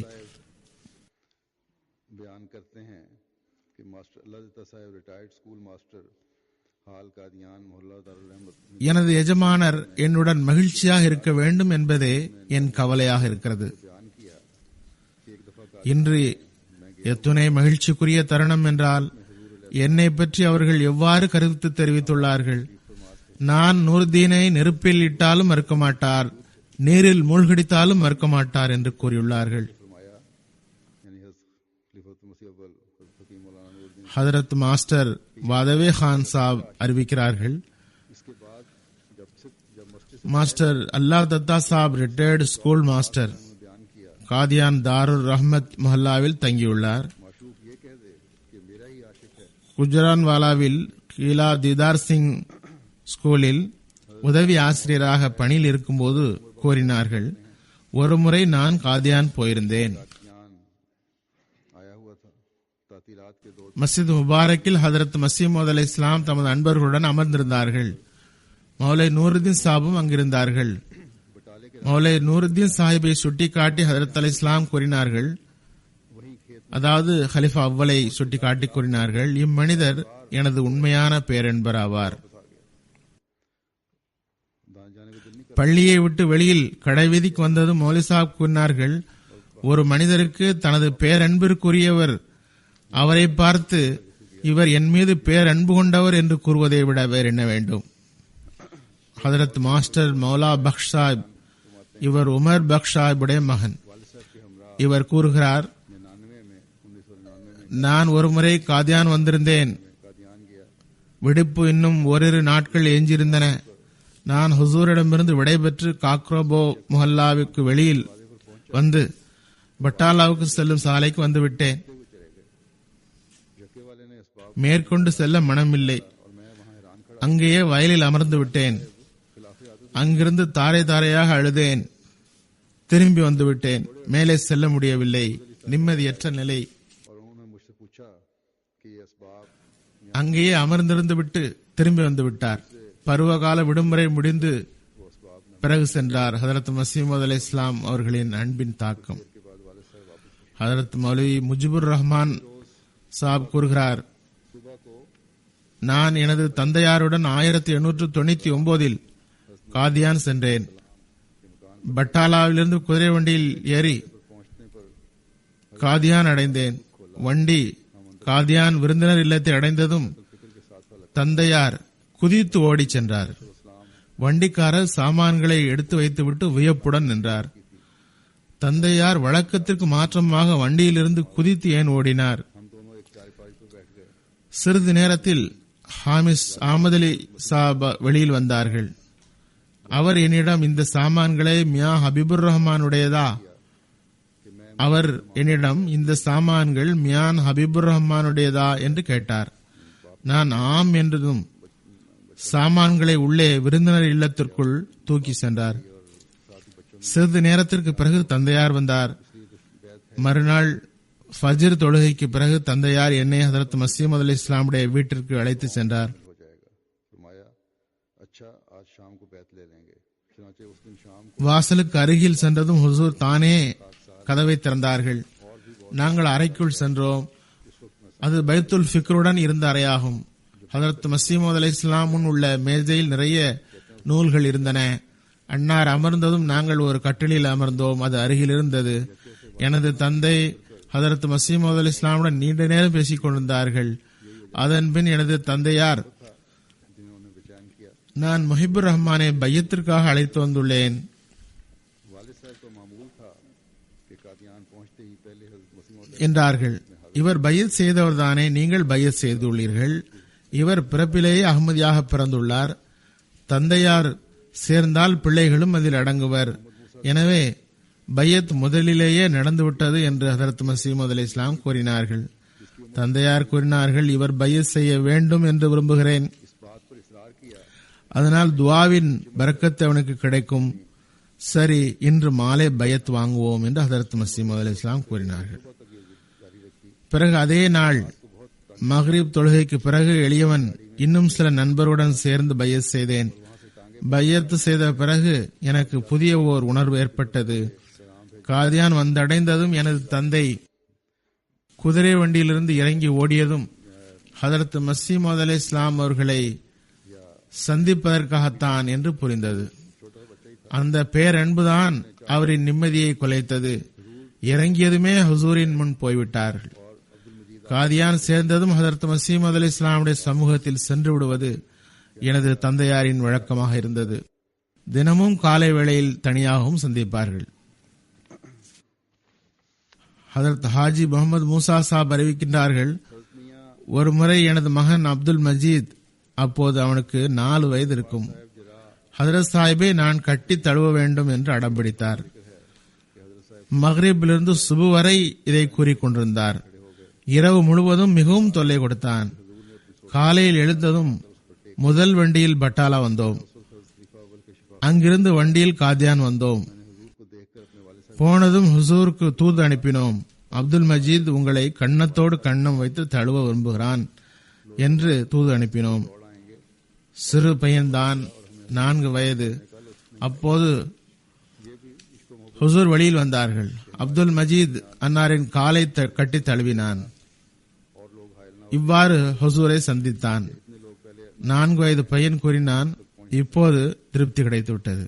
எனது எஜமானர் என்னுடன் மகிழ்ச்சியாக இருக்க வேண்டும் என்பதே என் கவலையாக இருக்கிறது. இன்று எத்துணை மகிழ்ச்சிக்குரிய தருணம் என்றால் என்னை பற்றி அவர்கள் எவ்வாறு கருத்து தெரிவித்துள்ளார்கள். நான் நூர்தீனை நெருப்பில் இட்டாலும் மறுக்க மாட்டார், நீரில் மூழ்கடித்தாலும் மறுக்க மாட்டார் என்று கூறியுள்ளார்கள். ஹதரத் மாஸ்டர் வாதவே கான் சாப் அறிவிக்கிறார்கள், மாஸ்டர் அல்லா தத்தா சாப் ரிட்டையர்டு ஸ்கூல் மாஸ்டர் காதியான் தாருர் ரஹ்மத் மஹல்லாவில் தங்கியுள்ளார். குஜரான்வாலாவில் கீலா தீதார் சிங் ஸ்கூலில் உதவி ஆசிரியராக பணியில் இருக்கும்போது கூறினார்கள், ஒருமுறை நான் காதியான் போயிருந்தேன். कादियान आया हुआ था। तातीलात के दौर மஸ்ஜித் முபாரக்கில் ஹதரத் மசீமோத் அலை இஸ்லாம் தமது நண்பர்களுடன் அமர்ந்திருந்தார்கள். மௌலை நூருதீன் சாபும் அங்கிருந்தார்கள். बटाले के மௌலை நூருதீன் சாஹிபை சுட்டிக்காட்டி ஹதரத் அலை இஸ்லாம் கூறினார்கள், वही खेत அதாவது ஹலிஃபா அவ்வலை சுட்டிக்காட்டி கூறினார்கள், இம்மனிதர் எனது உண்மையான பேரென்பர் ஆவார். दान जाने को दिल नहीं பள்ளியை விட்டு வெளியில் கடைவீதிக்கு வந்ததும் மௌலி சாப் கூறினார்கள், ஒரு மனிதருக்கு தனது பேரன்பிற்குரியவர் அவரை பார்த்து இவர் என் மீது பேரன்பு கொண்டவர் என்று கூறுவதை விட வேறு என்ன வேண்டும். ஹதரத் மாஸ்டர் மௌலா பக்ஷ் சாஹிப், இவர் உமர் பக்ஷ் சாஹிபுடைய மகன். இவர் கூறுகிறார், 1999 में நான் ஒருமுறை காதியான் வந்திருந்தேன். कादियान गया। விடுப்பு இன்னும் ஓரிரு நாட்கள் எஞ்சியிருந்தன. நான் ஹுசூரிடமிருந்து விடைபெற்று காக்ரோபோ முஹல்லாவுக்கு வெளியில் வந்து பட்டாலாவுக்கு செல்லும் சாலைக்கு வந்துவிட்டேன். जके वाले ने इसबाब மேற்கொண்டு செல்ல மனமில்லை. और मैं वहां हैरान खड़ा அங்கேயே வயலில் அமர்ந்து விட்டேன். खिलाफी आदत அங்கிருந்து தாரை தாரையாக அழுதேன். திரும்பி வந்து விட்டேன். மேலே செல்ல முடியவில்லை. நிம்மதியற்ற நிலை. और उन्होंने मुझसे पूछा कि ये इसबाब அங்கேயே அமர்ந்திருந்து விட்டு திரும்பி வந்து விட்டார். பருவகால விடுமுறை முடிந்து वो इसबाब न பிறகு சென்றார். ஹதரத் மசீமோத் அலை இஸ்லாம் அவர்களின் அன்பின் தாக்கம். के बाद वाले साहब वापस ஹதரத் மௌலவி முஜிபுர் ரஹ்மான் சாப் கூறுகிறார், सुबह को நான் எனது தந்தையாருடன் 1899 காதியான் சென்றேன். பட்டாலாவிலிருந்து குதிரை வண்டியில் ஏறி पहुंचने पर காதியான் அடைந்தேன். வண்டி காதியான் விருந்தினர் இல்லத்தை அடைந்ததும் தந்தையார் குதித்து ஓடிச் சென்றார். வண்டிக்காரர் சாமான்களை எடுத்து வைத்துவிட்டு வியப்புடன் நின்றார். தந்தையார் வழக்கத்திற்கு மாற்றமாக வண்டியிலிருந்து குதித்து ஏன் ஓடினார்? हम दोनों एक चारपाई पर बैठ गए। சிறிது நேரத்தில் ஹாமிஸ் அஹமது அலி சாப் வெளியில் வந்தார்கள். அவர் என்னிடம் இந்த சாமான்களை மியா ஹபீபுர் ரஹ்மானுடையதா? அவர் என்னிடம் இந்த சாமான்கள் மியான் ஹபீபுர் ரஹ்மானுடையதா என்று கேட்டார். நான் ஆம் என்றதும் சாமான்களை உள்ளே விருந்தினர் இல்லத்திற்குள் தூக்கி சென்றார். சிறிது நேரத்திற்கு பிறகு தந்தையார் வந்தார். மறுநாள் ஃபஜ்ர் தொழுகைக்கு பிறகு தந்தையார் என்னை ஹதரத் மசீமது அலி இஸ்லாமுடைய வீட்டிற்கு அழைத்து சென்றார். हो जाएगा। फरमाया अच्छा आज शाम को बैत ले लेंगे। चुनाचे उस दिन शाम को வாசலுக்கு அருகில் சென்றதும் ஹுசூர் தானே கதவை திறந்தார்கள். நாங்கள் அறைக்குள் சென்றோம். அது பைத்துல் ஃபிக்ருடன் இருந்த அறையாகும். ஹதரத் மசீமோத் அலை இஸ்லாம் முன் உள்ள மேஜையில் நிறைய நூல்கள் இருந்தன. அன்னார் அமர்ந்ததும் நாங்கள் ஒரு கட்டிலில் அமர்ந்தோம். அது அருகில் இருந்தது. எனது தந்தை ஹதரத் மசீமோத் அலை இஸ்லாமுடன் நீண்ட நேரம் பேசிக் கொண்டிருந்தார்கள். அதன்பின் எனது தந்தையார், जिन्होंने बेचैन किया। நான் முஹிபுர் ரஹ்மானை பையத்திற்காக அழைத்து வந்துள்ளேன் वालिद साहब को मामूल था कि कादियान पहुंचते ही पहले हज़रत मसीह मौद என்றார்கள். இவர் பையத் செய்தவர்தானே? நீங்கள் பையத் செய்துள்ளீர்கள். இவர் பிறப்பிலேயே அகமதியாக பிறந்துள்ளார். தந்தையார் சேர்ந்தால் பிள்ளைகளும் அதில் அடங்குவர். எனவே பையத் முதலிலேயே நடந்துவிட்டது என்று ஹதரத் மசீமது அலை இஸ்லாம் கூறினார்கள். தந்தையார் கூறினார்கள், இவர் பையத் செய்ய வேண்டும் என்று விரும்புகிறேன். इस बात पर इसरार किया। அதனால் துவாவின் பரக்கத்து அவனுக்கு கிடைக்கும். சரி, இன்று மாலை பையத் வாங்குவோம் என்று ஹதரத் மசீமது அலை இஸ்லாம் கூறினார்கள். பிறகு அதே நாள் மக்ரிப் தொழுகைக்கு பிறகு எளியவன் இன்னும் சில நண்பருடன் சேர்ந்து பையத் செய்தேன். பையத்து செய்த பிறகு எனக்கு புதிய ஓர் உணர்வு ஏற்பட்டது. காதியான் வந்தடைந்ததும் எனது தந்தை குதிரை வண்டியிலிருந்து இறங்கி ஓடியதும் ஹதரத் மசீமோத் அலை இஸ்லாம் அவர்களை சந்திப்பதற்காகத்தான் என்று புரிந்தது. அந்த பேரன்புதான் அவரின் நிம்மதியை குலைத்தது. இறங்கியதுமே ஹுசூரின் முன் போய்விட்டார்கள். காதியான் சேர்ந்ததும் ஹதரத் மசீமோத் அலை இஸ்லாமுடைய சமூகத்தில் சென்று விடுவது எனது தந்தையாரின் வழக்கமாக இருந்தது. தினமும் காலை வேளையில் தனியாகவும் சந்திப்பார்கள். ஹதரத் ஹாஜி முகமது மூசா சாப் அறிவிக்கின்றார்கள், ஒரு முறை எனது மகன் அப்துல் மஜீத், அப்போது அவனுக்கு 4 வயது இருக்கும், ஹதரத் சாஹிபை நான் கட்டி தழுவ வேண்டும் என்று அடம்பிடித்தார். மக்ரிபிலிருந்து சுபு வரை இதை கூறிக்கொண்டிருந்தார். இரவு முழுவதும் மிகவும் தொல்லை கொடுத்தான். காலையில் எழுந்ததும் முதல் வண்டியில் பட்டாலா வந்தோம். அங்கிருந்து வண்டியில் காதியான் வந்தோம். போனதும் ஹுசூருக்கு தூது அனுப்பினோம். அப்துல் மஜீத் உங்களை கன்னத்தோடு கன்னம் வைத்து தழுவ விரும்புகிறான் என்று தூது அனுப்பினோம். சிறு பையன்தான், 4 வயது. அப்போது ஹுசூர் வழியில் வந்தார்கள். அப்துல் மஜீத் அன்னாரின் காலை கட்டி தழுவினான். இவ்வாறு ஹுசூரை சந்தித்தான். 4 வயது பையன் கூறினான், இப்போது திருப்தி கிடைத்துவிட்டது.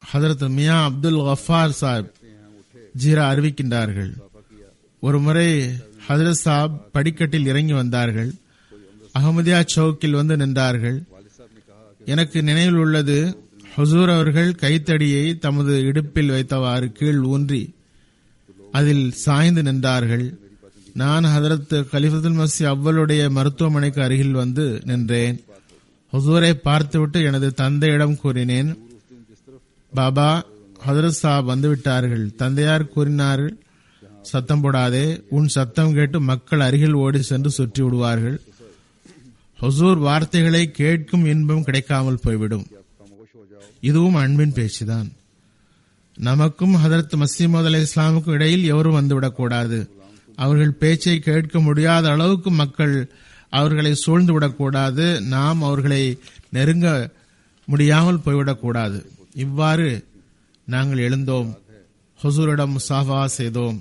ஹதரத் மியா அப்துல் கஃபார் சாஹிப் ஜீரா அறிவிக்கின்றார்கள், ஒரு முறை ஹதரத் சாப் படிக்கட்டில் இறங்கி வந்தார்கள். அகமதியா சௌக்கில் வந்து நின்றார்கள். எனக்கு நினைவில் உள்ளது, ஹுசூர் அவர்கள் கைத்தடியை தமது இடுப்பில் வைத்தவாறு கீழ் ஊன்றி அதில் சாய்ந்து நின்றார்கள். நான் ஹதரத் கலிஃபத்துல் மஸீஹ் அவ்வளுடைய மருத்துவமனைக்கு அருகில் வந்து நின்றேன். ஹுசூரை பார்த்துவிட்டு எனது தந்தையிடம் கூறினேன், பாபா, ஹதரத் சாப் வந்துவிட்டார்கள். தந்தையார் கூறினார்கள், சத்தம் போடாதே, உன் சத்தம் கேட்டு மக்கள் அருகில் ஓடி சென்று சுற்றி விடுவார்கள். ஹுசூர் வார்த்தைகளை கேட்கும் இன்பம் கிடைக்காமல் போய்விடும். இதுவும் அன்பின் பேச்சுதான். நமக்கும் ஹதரத் மஸீமௌத் அலைஹிஸ்ஸலாமுக்கும் இடையில் எவரும் வந்துவிடக்கூடாது. அவர்கள் பேச்சை கேட்க முடியாத அளவுக்கு மக்கள் அவர்களை சூழ்ந்து விடக்கூடாது. நாம் அவர்களை நெருங்க முடியாமல் போய்விடக்கூடாது. இவ்வாறு நாங்கள் எழுந்தோம். ஹுசூரிடம் முசாஃபா செய்தோம்.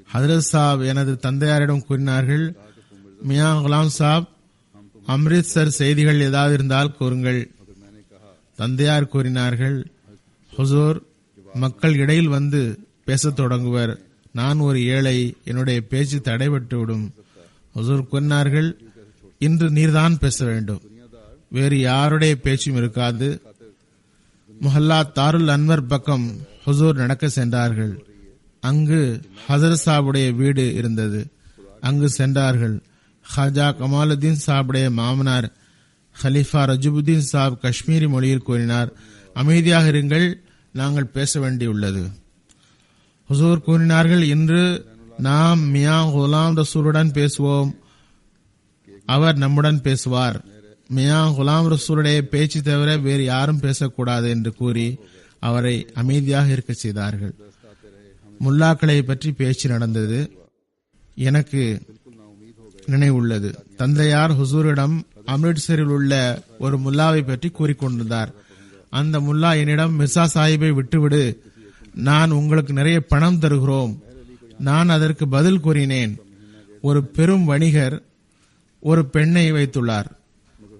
ஹதரத் சாப் எனது தந்தையாரிடம் கூறினார்கள், மியா குலாம் சாப், அம்ரித்சர் செய்திகள் ஏதாவது இருந்தால் கூறுங்கள். தந்தையார் கூறினார்கள், ஹுசூர் மக்கள் இடையில் வந்து பேசத் தொடங்குவர். நான் ஒரு ஏழை, என்னுடைய பேச்சு தடைபட்டுவிடும். ஹுசூர் கூறினார்கள், இன்று நீர்தான் பேச வேண்டும், வேறு யாருடைய பேச்சும் இருக்காது. முஹல்லா தாருல் அன்வர் பக்கம் ஹுசூர் நடக்க சென்றார்கள். அங்கு ஹசரத் சாபுடைய வீடு இருந்தது. அங்கு சென்றார்கள். ஹாஜா கமாலுதீன் சாபுடைய மாமனார் ஹலீஃபா ரஜுபுதீன் சாப் காஷ்மீரி மொழியில் கூறினார், அமைதியாக இருங்கள், நாங்கள் பேச வேண்டியுள்ளது. ஹுசூர் கூறினார்கள், இன்று நாம் மியா குலாம் ரசூலுடன் பேசுவோம், அவர் நம்முடன் பேசுவார். மியா குலாம் ரசூலுடைய பேச்சு தவிர வேறு யாரும் பேசக்கூடாது என்று கூறி அவரை அமைதியாக இருக்க செய்தார்கள். முல்லாக்களை பற்றி பேச்சு நடந்தது. எனக்கு நினைவுள்ளது, தந்தையார் ஹுசூரிடம் அம்ரிட்சரில் உள்ள ஒரு முல்லாவை பற்றி கூறிக்கொண்டிருந்தார். அந்த முல்லா என்னிடம், மிர்சா சாஹிப்பை விட்டுவிடு, நான் உங்களுக்கு நிறைய பணம் தருகிறோம். நான் அதற்கு பதில் கூறினேன், ஒரு பெரும் வணிகர் ஒரு பெண்ணை வைத்துள்ளார்.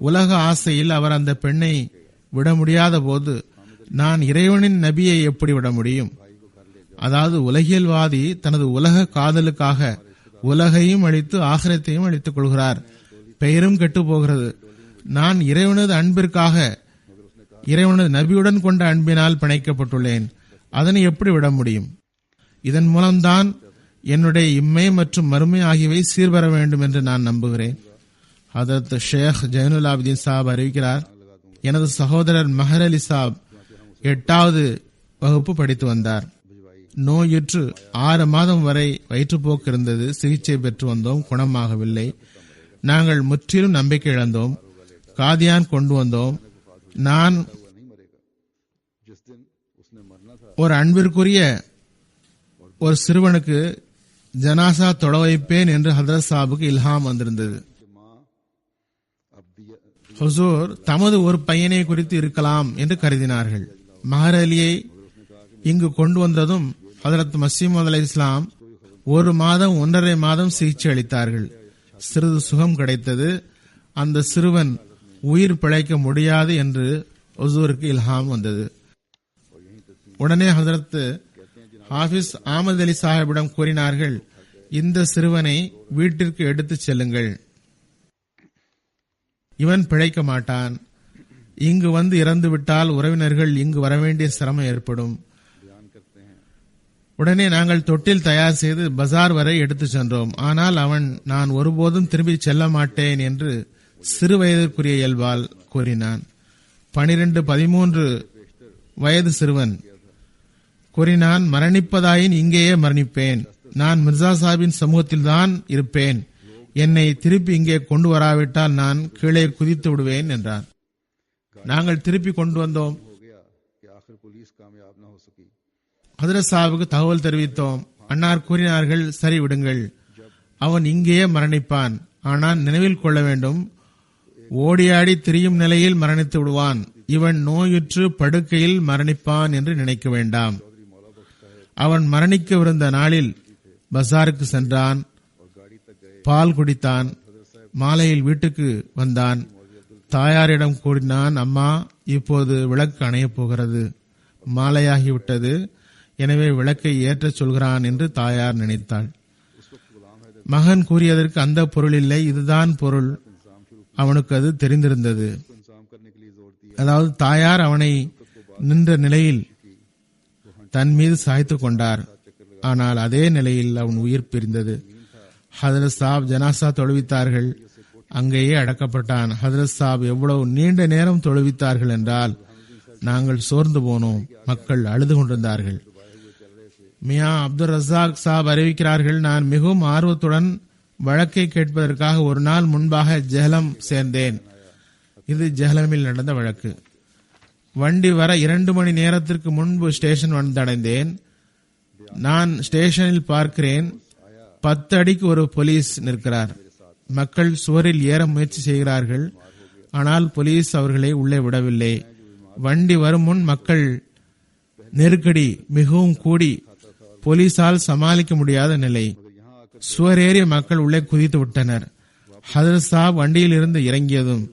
உலக ஆசையில் அவர் அந்த பெண்ணை விட முடியாத போது நான் இறைவனின் நபியை எப்படி விட முடியும்? அதாவது உலகியல்வாதி தனது உலக காதலுக்காக உலகையும் அழித்து ஆகிரத்தையும் அழித்துக் கொள்கிறார், பெயரும் கெட்டு போகிறது. நான் இறைவனது அன்பிற்காக இறைவனது நபியுடன் கொண்ட அன்பினால் பிணைக்கப்பட்டுள்ளேன், அதனை எப்படி விட முடியும்? இதன் மூலம்தான் என்னுடைய இம்மை மற்றும் மறுமை ஆகியவை சீர்பெற வேண்டும் என்று நான் நம்புகிறேன். ஹதரத் ஷேக் ஜைனுல் ஆபிதீன் சாப் அறிவிக்கிறார், எனது சகோதரர் மஹர் அலி சாப் 8வது வகுப்பு படித்து வந்தார். நோயுற்று 6 மாதம் வரை வயிற்றுப்போக்கு இருந்தது. சிகிச்சை பெற்று வந்தோம், குணமாகவில்லை. நாங்கள் முற்றிலும் நம்பிக்கை இழந்தோம். காதியான் கொண்டு வந்தோம். நான் ஒரு அன்பிற்குரிய ஒரு சிறுவனுக்கு ஜனாசா தொட வைப்பேன் என்று ஹதரத் சாபுக்கு இல்ஹாம் வந்திருந்தது. ஹுசூர் தமது ஒரு பையனை குறித்து இருக்கலாம் என்று கருதினார்கள். மஹர் அலியை இங்கு கொண்டு வந்ததும் ஹதரத் மஸீமௌத் அலைஹிஸ்ஸலாம் 1 மாதம் 1.5 மாதம் சிகிச்சை அளித்தார்கள். சிறிது சுகம் கிடைத்தது. அந்த சிறுவன் உயிர் பிழைக்க முடியாது என்று ஹுசூருக்கு இல்ஹாம் வந்தது. உடனே ஹதரத் ஹாஃபிஸ் அஹமது அலி சாஹிபிடம் கூறினார்கள், இந்த சிறுவனை வீட்டிற்கு எடுத்துச் செல்லுங்கள், இவன் பிழைக்க மாட்டான். இங்கு வந்து இறந்து விட்டால் உறவினர்கள் இங்கு வரவேண்டிய சிரமம் ஏற்படும். உடனே நாங்கள் தொட்டில் தயார் செய்து பஜார் வரை எடுத்து சென்றோம். ஆனால் அவன், நான் ஒருபோதும் திரும்பி செல்ல மாட்டேன் என்று சிறு வயதிற்குரிய இயல்பால் கூறினான். 12-13 வயது சிறுவன் கூறினான், மரணிப்பதாயின் இங்கேயே மரணிப்பேன், நான் மிர்சா சாஹிப்பின் சமூகத்தில் தான் இருப்பேன், என்னை திருப்பி இங்கே கொண்டு வராவிட்டால் நான் கீழே குதித்து விடுவேன் என்றான். நாங்கள் திருப்பி கொண்டு வந்தோம். पुलिस कामयाब न हो सकी। ஹதரத் சாஹிபுக்கு தகவல் தெரிவித்தோம். அன்னார் கூறினார்கள், சரி விடுங்கள், அவன் இங்கேயே மரணிப்பான். ஆனால் நினைவில் கொள்ள வேண்டும், ஓடியாடி திரியும் நிலையில் மரணித்து விடுவான். இவன் நோயுற்று படுக்கையில் மரணிப்பான் என்று நினைக்க வேண்டாம். அவன் மரணிக்கவிருந்த நாளில் பசாருக்கு சென்றான், பால் குடித்தான். மாலையில் வீட்டுக்கு வந்தான். தாயாரிடம் கூறினான், அம்மா, இப்போது விளக்கு அணையப் போகிறது, மாலையாகிவிட்டது, எனவே விளக்கை ஏற்றச் சொல்கிறான் என்று தாயார் நினைத்தாள். மகன் கூறியதற்கு அந்த பொருள் இல்லை, இதுதான் பொருள். அவனுக்கு அது தெரிந்திருந்தது. அதாவது தாயார் அவனை நின்ற நிலையில் தன் மீது சாய்த்துக் கொண்டார். ஆனால் அதே நிலையில் அவன் உயிர் பிரிந்தது. ஹதரத் சாப் ஜனாசா தொழுவித்தார்கள், அங்கேயே அடக்கப்பட்டான். ஹதரத் சாப் எவ்வளவு நீண்ட நேரம் தொழுவித்தார்கள் என்றால் நாங்கள் சோர்ந்து போனோம். மக்கள் அழுது கொண்டிருந்தார்கள். மியா அப்துல் ரஸாக் சாப் அறிவிக்கிறார்கள், நான் மிகவும் ஆர்வத்துடன் வழக்கை கேட்பதற்காக ஒரு நாள் முன்பாக ஜெஹலம் சேர்ந்தேன். இது ஜெஹலமில் நடந்த வழக்கு. வண்டி வர 2 மணி நேரத்திற்கு முன்பு ஸ்டேஷன் வந்தடைந்தேன். நான் ஸ்டேஷனில் பார்க்கிறேன், 10 அடிக்கு ஒரு போலீஸ் நிற்கிறார். மக்கள் சுவரில் ஏற முயற்சி செய்கிறார்கள். ஆனால் போலீஸ் அவர்களை உள்ளே விடவில்லை. வண்டி வரும் முன் மக்கள் நெருக்கடி மிகவும் கூடி போலீசால் சமாளிக்க முடியாத நிலை. சுவரேறிய மக்கள் உள்ளே குதித்து விட்டனர். ஹதரத் சாப் வண்டியில் இருந்து இறங்கியதும்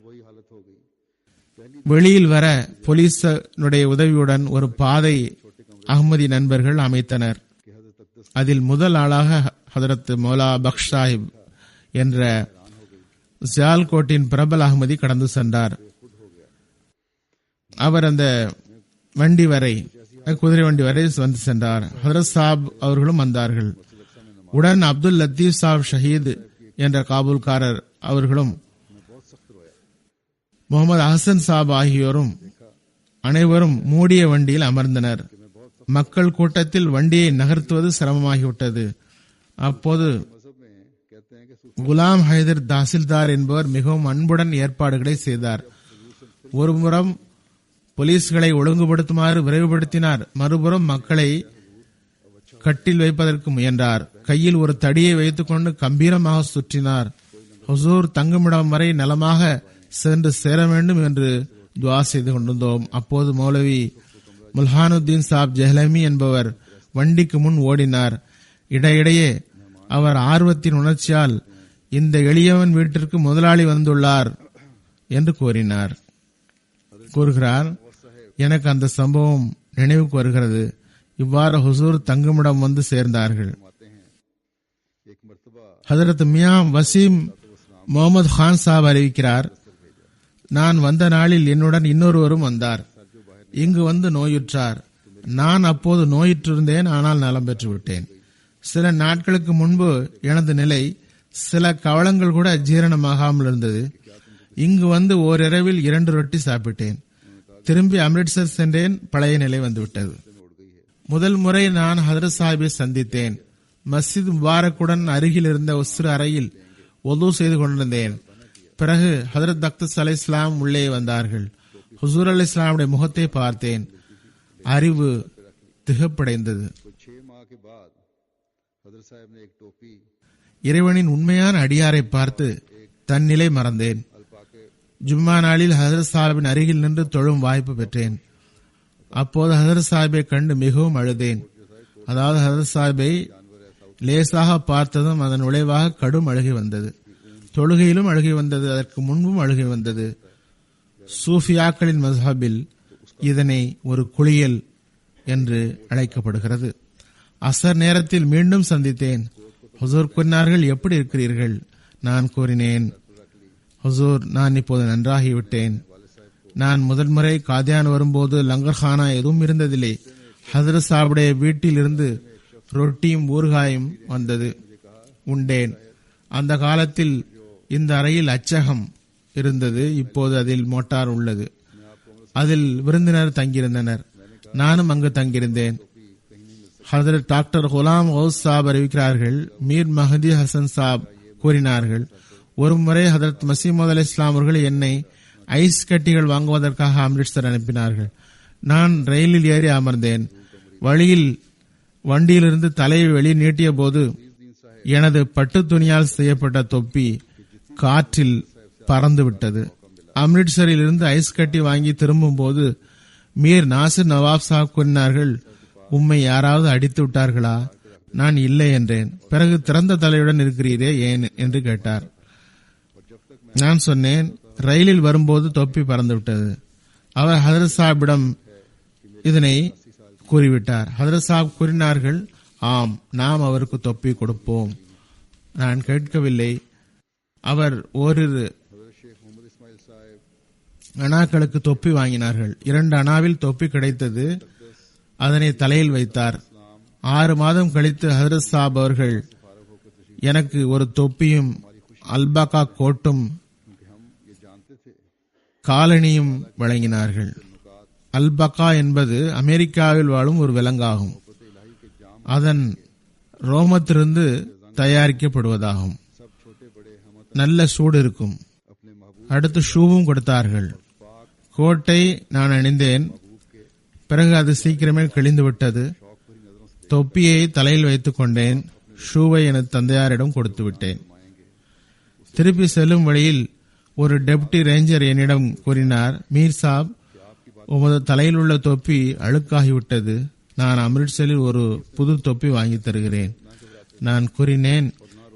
வெளியில் வர போலீசனுடைய உதவியுடன் ஒரு பாதை அஹ்மதி நண்பர்கள் அமைத்தனர். அதில் முதல் ஆளாக ஹதரத் மௌலா பக்ஷ் சாஹிப் என்ற சியால்கோட்டின் பிரபல அஹ்மதி கடந்து சென்றார். அவர் அந்த வண்டி வரை, குதிரை வண்டி வரை வந்து சென்றார். ஹதரத் சாப் அவர்களும் வந்தார்கள். உடன் அப்துல் லத்தீப் சாப் ஷஹீத் என்ற காபூல்காரர் அவர்களும் முகமது அஹசன் சாப் ஆகியோரும் அனைவரும் மூடிய வண்டியில் அமர்ந்தனர். மக்கள் கூட்டத்தில் வண்டியை நகர்த்துவது சிரமமாகிவிட்டது. அப்போது குலாம் ஹைதர் தாசில்தார் என்பவர் மிகவும் அன்புடன் ஏற்பாடுகளை செய்தார். ஒருபுறம் போலீஸ்களை ஒழுங்குபடுத்துமாறு விரைவுபடுத்தினார், மறுபுறம் மக்களை கட்டில் வைப்பதற்கு முயன்றார். கையில் ஒரு தடியை வைத்துக் கொண்டு கம்பீரமாக சுற்றினார். ஹுசூர் தங்குமிடம் வரை நலமாக சென்று சேர வேண்டும் என்று துவா செய்து கொண்டிருந்தோம். அப்போது மௌலவி முல்ஹானுத்தீன் சாப் ஜெஹலமி என்பவர் வண்டிக்கு முன் ஓடினார். இடையிடையே அவர் ஆர்வத்தின் உணர்ச்சியால், இந்த எளியவன் வீட்டிற்கு முதலாளி வந்துள்ளார் என்று கூறுகிறார். எனக்கு அந்த சம்பவம் நினைவுக்கு வருகிறது. இவ்வாறு ஹுசூர் தங்குமிடம் வந்து சேர்ந்தார்கள். ஹதரத் மியா வசீம் முகமது கான் சாப் அறிவிக்கிறார், நான் வந்த நாளில் என்னுடன் இன்னொருவரும் வந்தார். இங்கு வந்து நோயுற்றார். நான் அப்போது நோயுற்றிருந்தேன், ஆனால் நலம் பெற்று விட்டேன். சில நாட்களுக்கு முன்பு எனது நிலை சில கவளங்கள் கூட ஜீரணமாகாமல் இருந்தது. இங்கு வந்து ஓரிரவில் 2 ரொட்டி சாப்பிட்டேன். திரும்பி அம்ரிட்சர் சென்றேன். பழைய நிலை வந்துவிட்டது. முதல் முறை நான் ஹதரத் சாஹிபை சந்தித்தேன். மஸ்ஜித் முபாரக்குடன் அருகில் இருந்த ஒரு சிறு அறையில் ஒது செய்து கொண்டிருந்தேன். பிறகு ஹதரத் தக்தஸ் அலை இஸ்லாம் உள்ளே வந்தார்கள். ஹுசூர் அலை இஸ்லாமுடைய முகத்தை பார்த்தேன். அறிவு திகப்படைந்தது. இறைவனின் உண்மையான அடியாரை பார்த்து தன் நிலை மறந்தேன். ஜும்மா நாளில் ஹதரத் சாஹிபின் அருகில் நின்று தொழும் வாய்ப்பு பெற்றேன். அப்போது ஹதரத் சாஹிபை கண்டு மிகவும் அழுதேன். அதாவது ஹதரத் சாஹிபை லேசாக பார்த்ததும் அதன் விளைவாக கடும் அழுகை வந்தது. தொழுகையிலும் அழுகை வந்தது, அதற்கு முன்பும் அழுகை வந்தது. சூஃபியாக்களின் மஸ்ஹபில் இதனை ஒரு குளியல் என்று அழைக்கப்படுகிறது. அசர் நேரத்தில் மீண்டும் சந்தித்தேன். ஹுசூர் கூறினார்கள், எப்படி இருக்கிறீர்கள்? நான் கூறினேன், ஹுசூர், நான் இப்போது நன்றாகிவிட்டேன். நான் முதல் முறை காதியான் வரும்போது லங்கர்ஹானா எதுவும் இருந்ததில்லை. ஹதரத் சாஹிபுடைய வீட்டில் இருந்து ரொட்டியும் ஊறுகாயும் வந்தது, உண்டேன். அந்த காலத்தில் இந்த அறையில் அச்சகம் இருந்தது. இப்போது அதில் மோட்டார் உள்ளது. அதில் விருந்தினர் தங்கியிருந்தனர். நானும் அங்கு தங்கியிருந்தேன். ஹதரத் டாக்டர் குலாம் ஹவுஸ் சாப் அறிவிக்கிறார்கள், மீர் மஹதி ஹசன் சாப் கூறினார்கள், ஒரு முறை ஹதரத் மசீமது அலி இஸ்லாம் அவர்கள் என்னை ஐஸ் கட்டிகள் வாங்குவதற்காக அம்ரிட்சர் அனுப்பினார்கள். நான் ரயிலில் ஏறி அமர்ந்தேன். வழியில் வண்டியிலிருந்து தலையை வெளியே நீட்டிய போது எனது பட்டு துணியால் செய்யப்பட்ட தொப்பி காற்றில் பறந்து விட்டது. அம்ரிட்சரில் இருந்து ஐஸ் கட்டி வாங்கி திரும்பும் போது மீர் நாசிர் நவாப் சாப் கூறினார்கள், உம்மை யாராவது அடித்து விட்டார்களா? நான் இல்லை என்றேன். பிறகு திறந்த தலையுடன் இருக்கிறீரே ஏன் என்று கேட்டார். நான் சொன்னேன், ரயிலில் வரும்போது தொப்பி பறந்து விட்டது. அவர் ஹதரத் சாஹிபிடம் இதனை கூறிவிட்டார். ஹதரத் சாஹிப் கூறினார்கள், ஆம், நாம் அவருக்கு தொப்பி கொடுப்போம். நான் கேட்கவில்லை. அவர் ஓரிரு அனாக்களுக்கு தொப்பி வாங்கினார்கள். 2 அனாவில் தொப்பி கிடைத்தது. அதனை தலையில் வைத்தார். 6 மாதம் கழித்து ஹதரத் சாப் அவர்கள் எனக்கு ஒரு தொப்பியும் அல்பகா கோட்டும் காலணியும் வழங்கினார்கள். அல்பகா என்பது அமெரிக்காவில் வாழும் ஒரு விலங்காகும். அதன் ரோமத்திலிருந்து தயாரிக்கப்படுவதாகும். நல்ல சூடு இருக்கும். அடுத்து ஷூவும் கொடுத்தார்கள். கோட்டை நான் அணிந்தேன். பிறகு அது சீக்கிரமே கிழிந்து விட்டது. தொப்பியை தலையில் வைத்துக் கொண்டேன். ஷூவை எனது தந்தையாரிடம் கொடுத்து விட்டேன். திருப்பி செல்லும் வழியில் ஒரு டெப்டி ரேஞ்சர் என்னிடம் கூறினார், மீர் சாப், உமது தலையில் உள்ள தொப்பி அழுக்காகிவிட்டது. நான் அம்ரிட்சரில் ஒரு புது தொப்பி வாங்கி தருகிறேன். நான் கூறினேன்,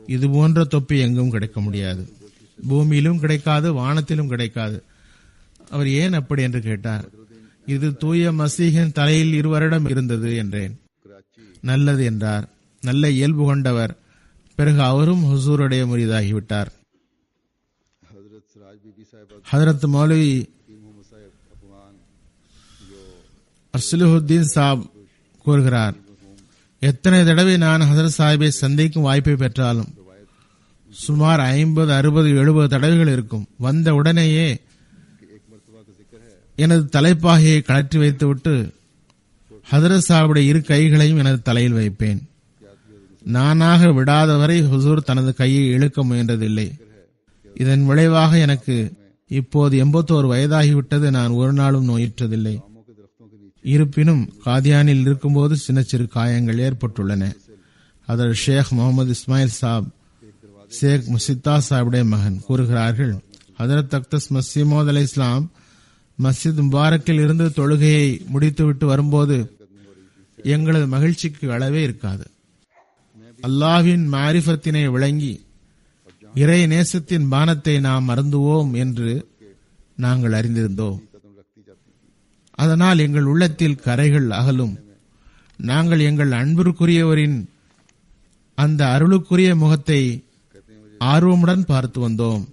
இது போன்ற தொப்பி எங்கும் கிடைக்க முடியாது. பூமியிலும் கிடைக்காது, வானத்திலும் கிடைக்காது. அவர் ஏன் அப்படி என்று கேட்டார். இது தூய மசீஹின் தலையில் 2 வருடம் இருந்தது என்றேன். நல்லது என்றார். நல்ல இயல்பு கொண்டவர். பிறகு அவரும் ஹுசூருடைய முரீதாகிவிட்டார். ஹதரத் மௌலவி அர்சலுஹுத்தீன் சாப் கூறுகிறார், எத்தனை தடவை நான் ஹதரத் சாஹிபை சந்திக்கும் வாய்ப்பை பெற்றாலும் சுமார் 50, 60, 70 தடவைகள் இருக்கும். வந்த உடனேயே எனது தலைப்பாகையை கழற்றி வைத்துவிட்டு ஹதரத் சாஹிபுடைய 2 கைகளையும் எனது தலையில் வைப்பேன். நானாக விடாதவரை ஹுசூர் தனது கையை இழுக்க முயன்றதில்லை. இதன் விளைவாக எனக்கு இப்போது 81 வயதாகிவிட்டது. நான் ஒரு நாளும் நோயுற்றதில்லை. இருப்பினும் காதியானில் இருக்கும்போது சின்ன சிறு காயங்கள் ஏற்பட்டுள்ளன. அதில் ஷேக் முகமது இஸ்மாயில் சாப் ஷேக் முசித்தா சாஹிபுடைய மகன் கூறுகிறார்கள், ஹதரத் அக்தஸ் மசீமோத் அலை இஸ்லாம் மஸ்ஜித் முபாரக்கில் இருந்து தொழுகையை முடித்துவிட்டு வரும்போது எங்களது மகிழ்ச்சிக்கு அளவே இருக்காது. அல்லாஹ்வின் மாரிஃபத்தினை விளங்கி இறை நேசத்தின் பானத்தை நாம் மறந்துவோம் என்று நாங்கள் அறிந்திருந்தோம். அதனால் எங்கள் உள்ளத்தில் கரைகள் அகலும். நாங்கள் எங்கள் அன்பிற்குரியவரின் அந்த அருளுக்குரிய முகத்தை ஆர்வமுடன் பார்த்து வந்தோம்.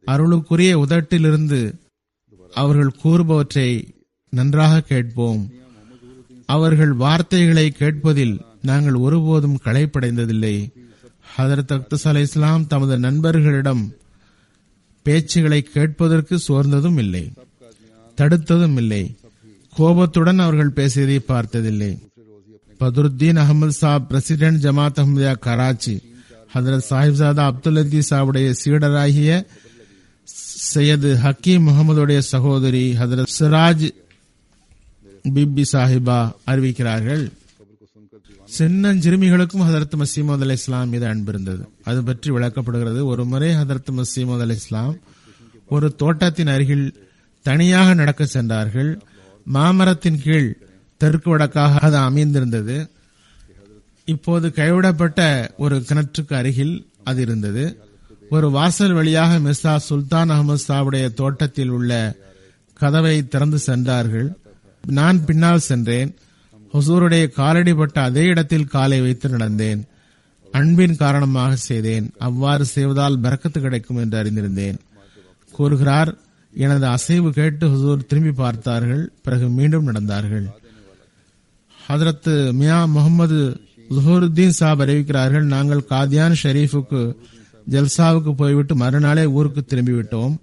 அருளுக்குரிய உதட்டிலிருந்து அவர்கள் கூறுபவற்றை நன்றாக கேட்போம். அவர்கள் வார்த்தைகளை கேட்பதில் நாங்கள் ஒருபோதும் களைப்படைந்ததில்லை. ஹதரத் அக்தஸ் அலை இஸ்லாம் தமது நண்பர்களிடம் பேச்சுகளை கேட்பதற்கு சோர்ந்ததும் இல்லை, தடுத்ததும் இல்லை. கோபத்துடன் அவர்கள் பேசியதை பார்த்ததில்லை. பதுருத்தீன் அகமது சாப் பிரசிடென்ட் ஜமாத் அஹ்மதியா கராச்சி ஹதரத் சாஹிப்சாதா அப்துல் லத்தீப் சாவுடைய சீடராகிய சையது ஹக்கீம் முகமதுடைய சகோதரி ஹதரத் சிராஜ் பிபி சாஹிபா அறிவிக்கிறார்கள், சின்னஞ்சிறுமிகளுக்கும் ஹதரத் மசீமோத் அலை இஸ்லாம் மீது அன்பிருந்தது. அது பற்றி விளக்கப்படுகிறது. ஒரு முறை ஹதரத் மசீமோத் அலை இஸ்லாம் ஒரு தோட்டத்தின் அருகில் தனியாக நடக்க சென்றார்கள். மாமரத்தின் கீழ் தெற்கு வடக்காக அது அமைந்திருந்தது. இப்போது கைவிடப்பட்ட ஒரு கிணற்றுக்கு அருகில் அது இருந்தது. ஒரு வாசல் வழியாக மிர்சா சுல்தான் அகமது சாவுடைய தோட்டத்தில் உள்ள கதவை திறந்து சென்றார்கள். நான் பின்னால் சென்றேன். ஹுசூருடைய காலடிப்பட்ட அதே இடத்தில் காலை வைத்து நடந்தேன். அன்பின் காரணமாக செய்தேன். அவ்வாறு செய்வதால் பரக்கத்து கிடைக்கும் என்று அறிந்திருந்தேன். கூறுகிறார், எனது அசைவு கேட்டு ஹுசூர் திரும்பி பார்த்தார்கள். பிறகு மீண்டும் நடந்தார்கள். ஹதரத் மியா முகமது ஜுஹூருத்தீன் சாப் அறிவிக்கிறார்கள், நாங்கள் காதியான் ஷெரீஃபுக்கு ஜல்சாவுக்கு போய்விட்டு மறுநாளே ஊருக்கு திரும்பிவிட்டோம்.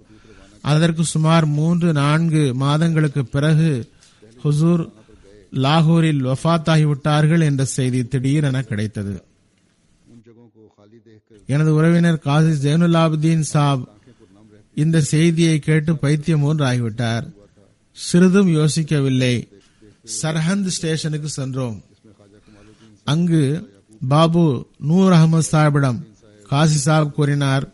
அதற்கு சுமார் 3-4 மாதங்களுக்கு பிறகு ஹுசூர் லாகூரில் வஃபாத்தாகிவிட்டார்கள் என்ற செய்தி திடீரென கிடைத்தது. எனது உறவினர் காசி ஜெயினுலாபுதீன் சாப் இந்த செய்தியை கேட்டு பைத்தியம் போன்று ஆகிவிட்டார். சிறிதும் யோசிக்கவில்லை. சர்ஹந்த் ஸ்டேஷனுக்கு சென்றோம். அங்கு பாபு நூர் அகமது சாஹிபிடம் காசி சாஹிப் கூறினார்,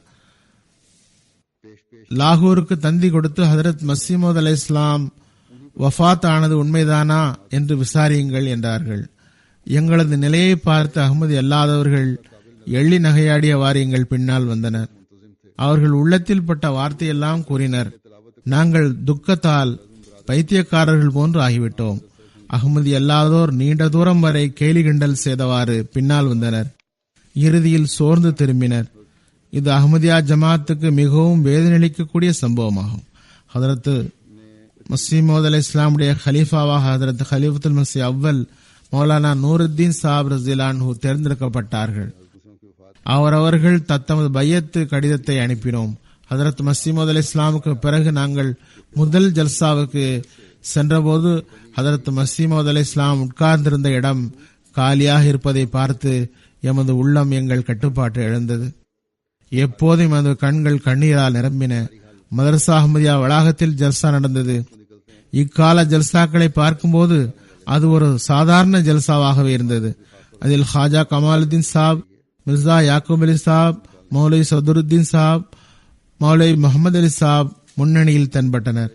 லாகூருக்கு தந்தி கொடுத்து ஹதரத் மசீமோத் அலை இஸ்லாம் வஃபாத் ஆனது உண்மைதானா என்று விசாரியுங்கள் என்றார்கள். எங்களது நிலையை பார்த்து அகமது அல்லாதவர்கள் எள்ளி நகையாடியவாறு எங்கள் பின்னால் வந்தனர். அவர்கள் உள்ளத்தில் பட்ட வார்த்தையெல்லாம் கூறினர். நாங்கள் துக்கத்தால் பைத்தியக்காரர்கள் போன்று ஆகிவிட்டோம். அகமதி அல்லாதோர் நீண்ட தூரம் வரை கேலி கிண்டல் செய்தவாறு பின்னால் வந்தனர். இறுதியில் சோர்ந்து திரும்பினர். இது அஹ்மதியா ஜமாத்துக்கு மிகவும் வேதனையளிக்கக்கூடிய சம்பவமாகும். ஹதரத் மசீமோத் அலை இஸ்லாமுடைய ஹலீஃபாவாக ஹதரத் ஹலீஃபத்துல் மசி அவ்வல் மௌலானா நூருத்தீன் சாப் ரஸியல்லாஹு தேர்ந்தெடுக்கப்பட்டார்கள். அவர்கள் தத்தமது பையத்து கடிதத்தை அனுப்பினோம். ஹதரத் மசீமோத் அலை இஸ்லாமுக்கு பிறகு நாங்கள் முதல் ஜல்சாவுக்கு சென்றபோது ஹதரத் மசீமோத் அலை இஸ்லாம் உட்கார்ந்திருந்த இடம் காலியாக இருப்பதை பார்த்து எமது உள்ளம் எங்கள் கட்டுப்பாட்டு இழந்தது. எப்போதும் எமது கண்கள் கண்ணீரால் நிரம்பின. மதரசா அஹ்மதியா வளாகத்தில் ஜல்சா நடந்தது. இக்கால ஜல்சாக்களை பார்க்கும்போது அது ஒரு சாதாரண ஜல்சாவாகவே இருந்தது. அதில் ஹாஜா கமாலுத்தீன் சாப், மிர்சா யாக்கூப் அலி சாப், மௌலவி சதுருத்தீன் சாப், மௌலவி முகமது அலி சாப் முன்னணியில் தென்பட்டனர்.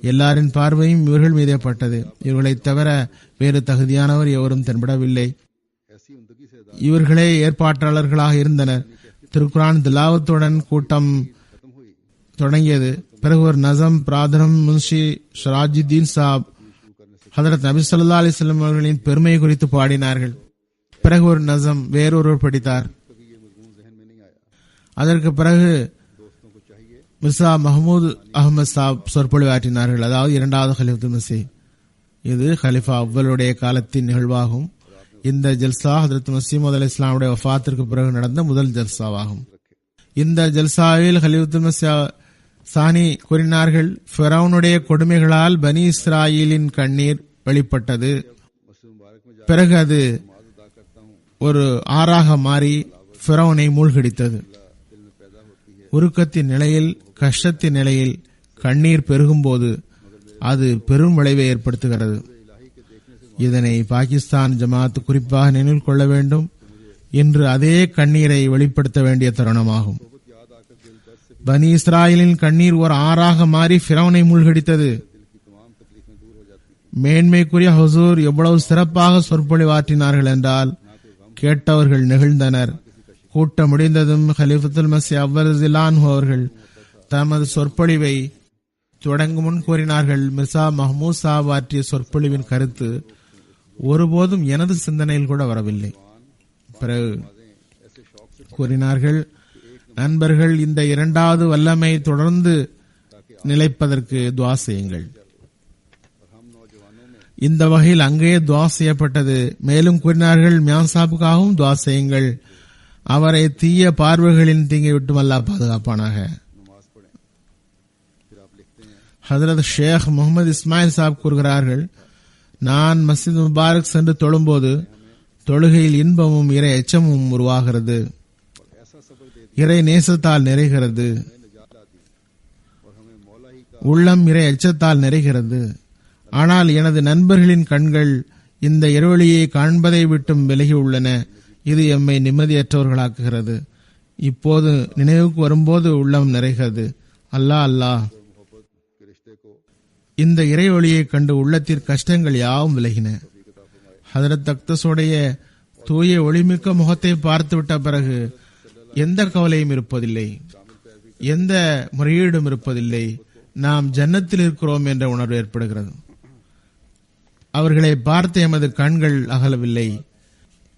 எல்லாரின் பார்வையும் இவர்கள் மீதே பட்டது. இவர்களை தவிர வேறு தகுதியானவர் எவரும் தென்படவில்லை. இவர்களே ஏற்பாட்டாளர்களாக இருந்தனர். திருக்குரான் திலாவத்துடன் கூட்டம் தொடங்கியது. பிறகு ஒரு நசம் பிராதனம் முன்ஷி ஷராஜுத்தீன் சாப் ஹதரத் நபி ஸல்லல்லாஹு அலைஹி வஸல்லம் அவர்களின் பெருமை குறித்து பாடினார்கள். பிறகு ஒரு நசம் வேறொருவர் படித்தார். அதற்கு பிறகு மிர்சா மஹமூத் அஹமது சாப் சொற்பொழிவாற்றினார்கள். அதாவது இரண்டாவது ஹலீஃபத்துல் மஸீஹ். இது ஹலிஃபா அவ்வளுடைய காலத்தின் நிகழ்வாகும். இந்த ஜல்சா ஹதரத் மசீமோத் அலை இஸ்லாமுடைய வஃபாத்திற்கு பிறகு நடந்த முதல் ஜல்சாவாகும். இந்த ஜல்சாவில் ஹலீஃபத்துல் மஸீஹ் சானி கூறினார்கள், ஃபிரௌனுடைய கொடுமைகளால் பனி இஸ்ராயீலின் கண்ணீர் வெளிப்பட்டது. பிறகு அது ஒரு ஆறாக மாறி ஃபிரௌனை மூழ்கடித்தது. உருக்கத்தின் நிலையில், கஷ்டத்தின் நிலையில் கண்ணீர் பெருகும்போது அது பெரும் விளைவை ஏற்படுத்துகிறது. இதனை பாகிஸ்தான் ஜமாத் குறிப்பாக நினைவில் கொள்ள வேண்டும். இன்று அதே கண்ணீரை வெளிப்படுத்த வேண்டிய தருணமாகும். பனி இஸ்ராயலின் கண்ணீர் ஒரு ஆறாக மாறி ஃபிரௌனை மூழ்கடித்தது. மேன்மைக்குரிய ஹுசூர் எவ்வளவு சிறப்பாக சொற்பொழிவாற்றினார்கள் என்றால் கேட்டவர்கள் நெகிழ்ந்தனர். கூட்டம் முடிந்ததும் ஹலீஃபத்துல் மஸீஹ் அவ்வல் ரஸியல்லாஹு அவர்கள் தமது சொற்பொழிவை தொடங்கும் முன் கூறினார்கள், மிர்சா மஹமூத் சாப் ஆற்றிய சொற்பொழிவின் கருத்து ஒருபோதும் எனது சிந்தனையில் கூட வரவில்லை. பிறகு கூறினார்கள், நண்பர்கள், இந்த இரண்டாவது வல்லமை தொடர்ந்து நிலைப்பதற்கு துஆ செய்யுங்கள். இந்த வகையில் அங்கேயே துஆ செய்யப்பட்டது. மேலும் கூறினார்கள், மியான் சாபுக்காகவும் துஆ செய்யுங்கள். அவரை தீய பார்வைகளின் தீங்கை விட்டும் அல்லாஹ் பாதுகாப்பானாக. ஹதரத் ஷேக் முகமது இஸ்மாயில் சாப் கூறுகிறார்கள், நான் மஸ்ஜித் முபாரக் சென்று தொழும்போது தொழுகையில் இன்பமும் இறை எச்சமும் உருவாகிறது. இறை நேசத்தால் நிறைகிறது. உள்ளம் இறை எச்சத்தால் நிறைகிறது. ஆனால் எனது நண்பர்களின் கண்கள் இந்த இரவழியை காண்பதை விட்டும் விலகி உள்ளன. இது எம்மை நிம்மதியற்றவர்களாக்குகிறது. இப்போது நினைவுக்கு வரும்போது உள்ளம் நிறைகிறது. அல்லாஹ் அல்லாஹ். இந்த இறை ஒளியை கண்டு உள்ளத்திற்கு கஷ்டங்கள் யாவும் விலகின. ஹதரத் அக்தஸுடைய தூய ஒளிமிக்க முகத்தை பார்த்துவிட்ட பிறகு எந்த கவலையும் இருப்பதில்லை, எந்த முறையீடும் இருப்பதில்லை. நாம் ஜன்னத்தில் இருக்கிறோம் என்ற உணர்வு ஏற்படுகிறது. அவர்களை பார்த்து எமது கண்கள் அகலவில்லை.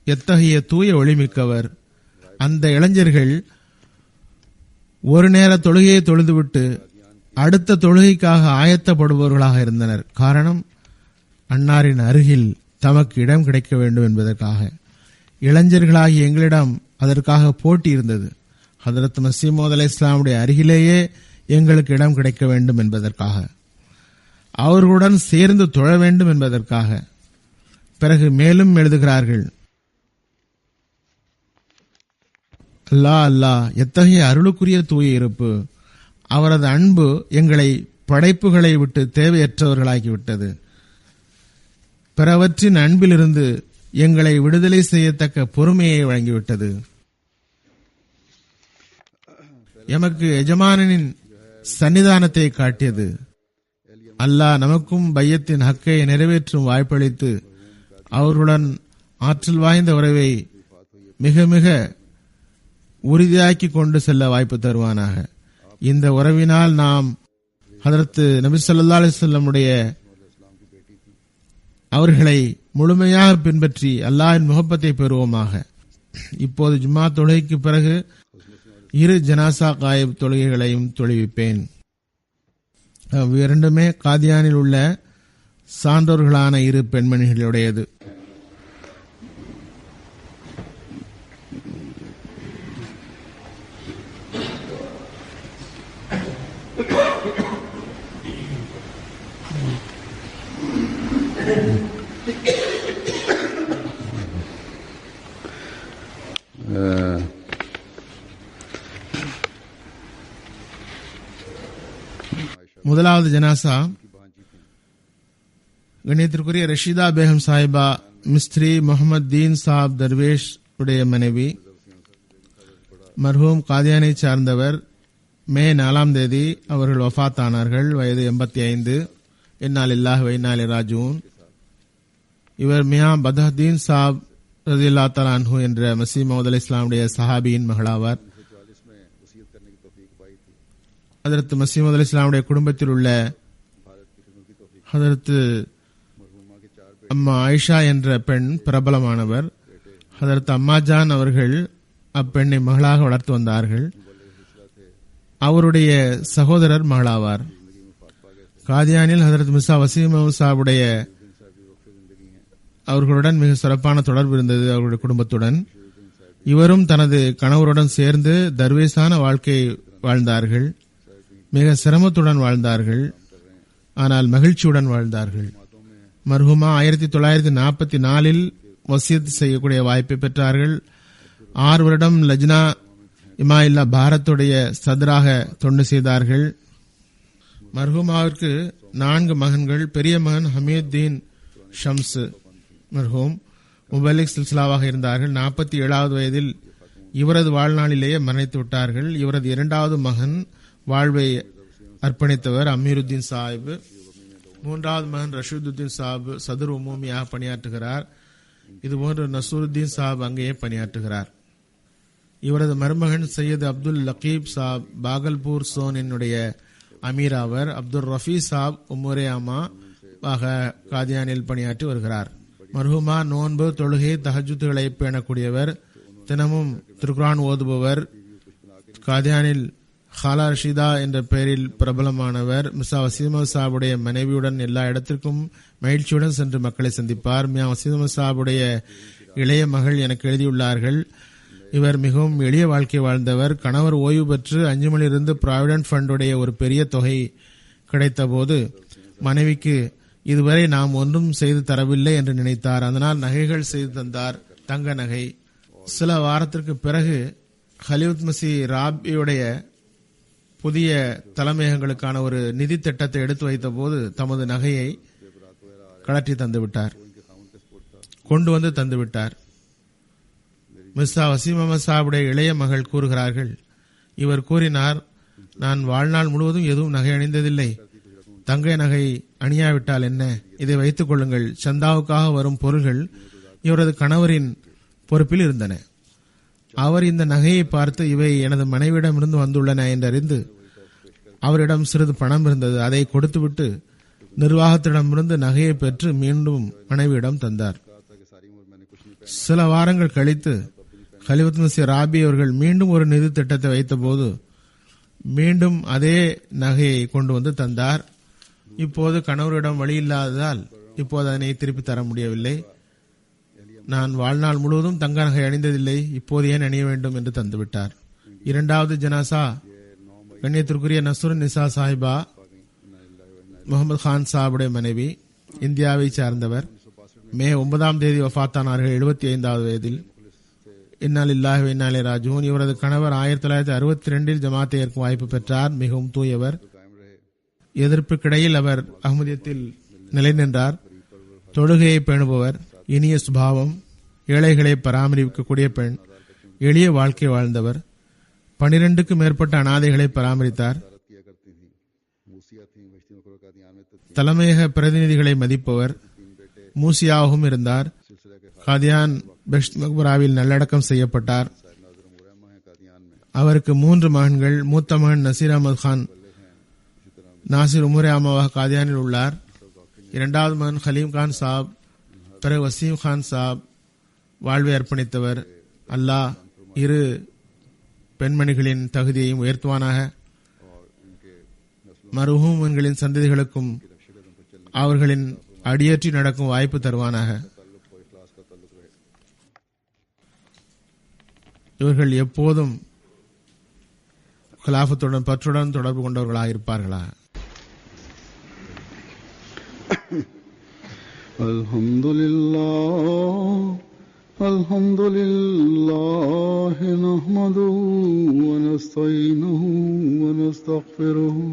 எத்தகைய தூய ஒளிமிக்கவர்! அந்த இளைஞர்கள் ஒரு நேர தொழுகையை தொழுதுவிட்டு அடுத்த தொழுகைக்காக ஆயத்தப்படுபவர்களாக இருந்தனர். காரணம், அன்னாரின் அருகில் தமக்கு இடம் கிடைக்க வேண்டும் என்பதற்காக. இளைஞர்களாகி எங்களிடம் அதற்காக போட்டி இருந்தது. ஹதரத் மசீமோத் அலை இஸ்லாமுடைய அருகிலேயே எங்களுக்கு இடம் கிடைக்க வேண்டும் என்பதற்காக, அவர்களுடன் சேர்ந்து தொழ வேண்டும் என்பதற்காக. பிறகு மேலும் எழுதுகிறார்கள், அல்லாஹ் அல்லாஹ், எத்தகைய அருளுக்குரிய தூய இருப்பு! அவரது அன்பு எங்களை படைப்புகளை விட்டு தேவையற்றவர்களாகிவிட்டது. பிறவற்றின் அன்பிலிருந்து எங்களை விடுதலை செய்யத்தக்க பொறுமையை வழங்கிவிட்டது. எமக்கு எஜமானனின் சன்னிதானத்தை காட்டியது. அல்லாஹ் நமக்கும் பையத்தின் ஹக்கை நிறைவேற்றும் வாய்ப்பளித்து அவர்களுடன் ஆற்றல் வாய்ந்த உறவை மிக மிக உறுதியாக்கி கொண்டு செல்ல வாய்ப்பு தருவானாக. இந்த உறவினால் நாம் ஹதரத் நபி ஸல்லல்லாஹு அலைஹி வஸல்லமுடைய அவர்களை முழுமையாக பின்பற்றி அல்லாஹ்வின் முஹப்பத்தை பெறுவோமாக. இப்போது ஜும்மா தொழுகைக்கு பிறகு 2 ஜனாசா காயிப் தொழுகைகளையும் தொழுவிப்பேன். இரண்டுமே காதியானில் உள்ள சான்றோர்களான 2 பெண்மணிகளுடையது. முதலாவது ஜனாசா கண்ணியத்திற்குரிய ரஷீதா பேகம் சாஹிபா மிஸ்திரி முகமது தீன் சாப் தர்வேஷ் உடைய மனைவி, மர்ஹூம் காதியானை சார்ந்தவர். மே 4ஆம் தேதி அவர்கள் வஃபாத் ஆனார்கள். வயது 85. இன்னா லில்லாஹி வ இன்னா இலைஹி ராஜிஊன். இவர் மியா பதஹ்தீன் சாப் ரலியல்லாஹு தஆலா அன்ஹு என்ற மஸீஹ் மவ்ஊத் அலைஹிஸ்ஸலாமுடைய சஹாபியின் மகளாவார். ஹதரத் மஸீஹ் மவ்ஊத் அலைஹிஸ்ஸலாமுடைய குடும்பத்தில் உள்ள ஹதரத் அம்மா ஆயிஷா என்ற பெண் பிரபலமானவர். ஹதரத் அம்மாஜான் அவர்கள் அப்பெண்ணை மகளாக வளர்த்து வந்தார்கள். அவருடைய சகோதரர் மகளாவார். காதியானில் ஹதரத் மிர்சா வசீம் அஹ்மத் சாஹிபுடைய அவர்களுடன் மிக சிறப்பான தொடர்பு இருந்தது அவருடைய குடும்பத்துடன். இவரும் தனது கணவருடன் சேர்ந்து தர்வேசான வாழ்க்கை வாழ்ந்தார்கள். மிக சிரமத்துடன் வாழ்ந்தார்கள், ஆனால் மகிழ்ச்சியுடன் வாழ்ந்தார்கள். மர்ஹூமா 1944 வசியத் செய்யக்கூடிய வாய்ப்பை பெற்றார்கள். 6 வருடம் லஜ்னா இமாயில்லா பாரத்துடைய சதராக தொண்டு செய்தார்கள். மர்ஹூமாவிற்கு 4 மகன்கள். பெரிய மகன் ஹமீதுத்தீன் ஷம்ஸ் மர்ஹூம் முபல்லிக் சில்சிலாவாக இருந்தார்கள். 47வது வயதில் இவரது வாழ்நாளிலேயே மரணித்து விட்டார்கள். இவரது 2வது மகன் வாழ்வை அர்ப்பணித்தவர் அமீருத்தீன் சாஹிப். 3வது மகன் ரஷீதுத்தீன் சாஹிப் சதுர் உமூமியாக பணியாற்றுகிறார். இதுபோன்று நசூருத்தீன் சாஹிப் அங்கேயே பணியாற்றுகிறார். இவரது மருமகன் சையது அப்துல் லக்கீப் சாப் பாகல்பூர் சோனினுடைய அமீர் ஆவர். அப்துல் ரஃபி சாப் உமுரேயாமா காதியானில் பணியாற்றி வருகிறார். மர்ஹூமா நோன்பு, தொழுகை, தஹஜ்ஜுதுகளை பேணக்கூடியவர். தினமும் திருக்குரான் ஓதுபவர். காதியானில் ஹாலா ரஷீதா என்ற பெயரில் பிரபலமானவர். மிர்சா வசீம் அஹ்மத் சாஹிபுடைய மனைவியுடன் எல்லா இடத்திற்கும் மகிழ்ச்சியுடன் சென்று மக்களை சந்திப்பார். மியா வசீம் அஹ்மத் சாஹிபுடைய இளைய மகள் எனக்கு எழுதியுள்ளார்கள். இவர் மிகவும் எளிய வாழ்க்கை வாழ்ந்தவர். கணவர் ஓய்வு பெற்று அஞ்சுமலிருந்து ப்ராவிடன்ட் ஃபண்டுடைய ஒரு பெரிய தொகை கிடைத்த போது மனைவிக்கு இதுவரை நாம் ஒன்றும் செய்து தரவில்லை என்று நினைத்தார். அதனால் நகைகள் செய்து தந்தார், தங்க நகை. சில வாரத்திற்கு பிறகு ஹலிவுத் மசி ராபியுடைய புதிய தலைமையகங்களுக்கான ஒரு நிதி திட்டத்தை எடுத்து வைத்த போது தமது நகையை கழற்றி தந்துவிட்டார், கொண்டு வந்து தந்துவிட்டார். மிர்சா வசீம் அஹ்மத் சாஹிபுடைய இளைய மகள் கூறுகிறார்கள், இவர் கூறினார், நான் வாழ்நாள் முழுவதும் எதுவும் நகை அணிந்ததில்லை. தங்க நகை அணியாவிட்டால் என்ன, இதை வைத்துக் கொள்ளுங்கள். சந்தாவுக்காக வரும் பொருள்கள் இவரது கணவரின் பொறுப்பில் இருந்தன. அவர் இந்த நகையை பார்த்து இவை எனது மனைவியிடமிருந்து வந்துள்ளன என்றறிந்து அவரிடம் சிறிது பணம் இருந்தது. அதை கொடுத்துவிட்டு நிர்வாகத்திடமிருந்து நகையை பெற்று மீண்டும் மனைவியிடம் தந்தார். சில வாரங்கள் கழித்து ஹலிவத் மசி ராபி அவர்கள் மீண்டும் ஒரு நிதி திட்டத்தை வைத்த போது மீண்டும் அதே நகையை கொண்டு வந்து தந்தார். இப்போது கணவரிடம் வழி இல்லாததால் இப்போது அதனை திருப்பி தர முடியவில்லை. நான் வாழ்நாள் முழுவதும் தங்க நகை அணிந்ததில்லை, இப்போது ஏன் அணிய வேண்டும் என்று தந்துவிட்டார். 2வது ஜனாசா கண்ணியத்திற்குரிய நசுர் நிசா சாஹிபா முகமது கான் சாஹிபுடைய மனைவி, இந்தியாவை சார்ந்தவர். மே 9ஆம் தேதி வஃபாத்தானார்கள் 75வது வயதில். இன்னா லில்லாஹி வ இன்னா இலைஹி ராஜிஊன். இவரது கணவர் 1962 ஜமாத்தை ஏற்கும் வாய்ப்பு பெற்றார். மிகவும் தூயவர். எதிர்ப்புக்கிடையில் அவர் அஹ்மதியத்தில் நிலை நின்றார். தொழுகையை பேணுபவர், இனிய சுபாவம், ஏழைகளை பராமரிக்கக்கூடிய பெண், எளிய வாழ்க்கை வாழ்ந்தவர். 12க்கும் மேற்பட்ட அனாதைகளை பராமரித்தார். தலைமையக பிரதிநிதிகளை மதிப்பவர், மூசியாகவும் இருந்தார். காதியான் பெஷ்ட் மக்பராவில் நல்லடக்கம் செய்யப்பட்டார். அவருக்கு 3 மகன்கள். மூத்த மகன் நசீர் அஹமது கான் நாசிர் உமரே அம்மாவாக காதியானில் உள்ளார். 2வது மகன் ஹலீம் கான் சாப், பிறகு வசீம் கான் சாப் வாழ்வை அர்ப்பணித்தவர். அல்லாஹ் இரு பெண்மணிகளின் தகுதியையும் உயர்த்துவானாக. மருஹூம்களின் சந்ததிகளுக்கும் அவர்களின் அடியேற்றி நடக்கும் வாய்ப்பு தருவானாக. இவர்கள் எப்போதும் கிலாஃபத்துடன் பற்றுடன் தொடர்பு கொண்டவர்களாக இருப்பார்களா? அல்ஹம்துலில்லாஹ் நஹ்மதுஹு வ நஸ்தஈனுஹு வ நஸ்தக்ஃபிருஹு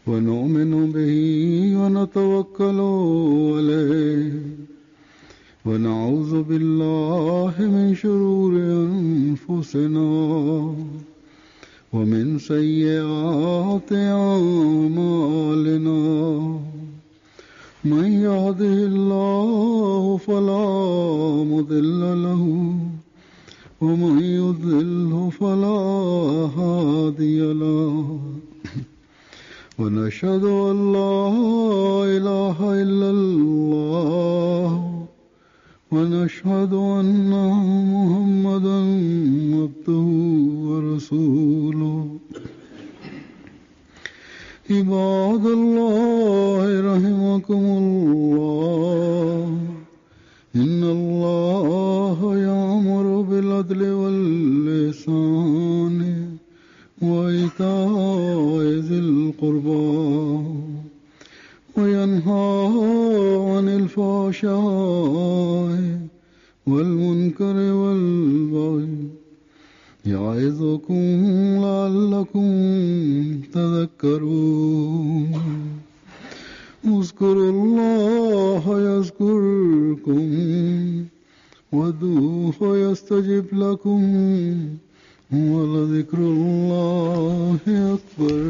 வ நு'மினு பிஹி வ நதவக்கலு அலைஹி வ நஊது பில்லாஹி மின் ஷுரூரி அன்ஃபுஸினா ومن سيئات أعمالنا من يهده الله فلا مضل له ومن يضلل فلا هادي له ونشهد أن لا إله إلا الله ونشهد أن محمدا عبده ورسوله عباد الله رحمكم الله إن الله يأمر بالعدل والإحسان وإيتاء ذي القربى وينهى عن الفحشاء والمنكر والبغي يعظكم لعلكم تذكرون اذكروا الله يذكركم وادعوه يستجب لكم ولذكر الله أكبر.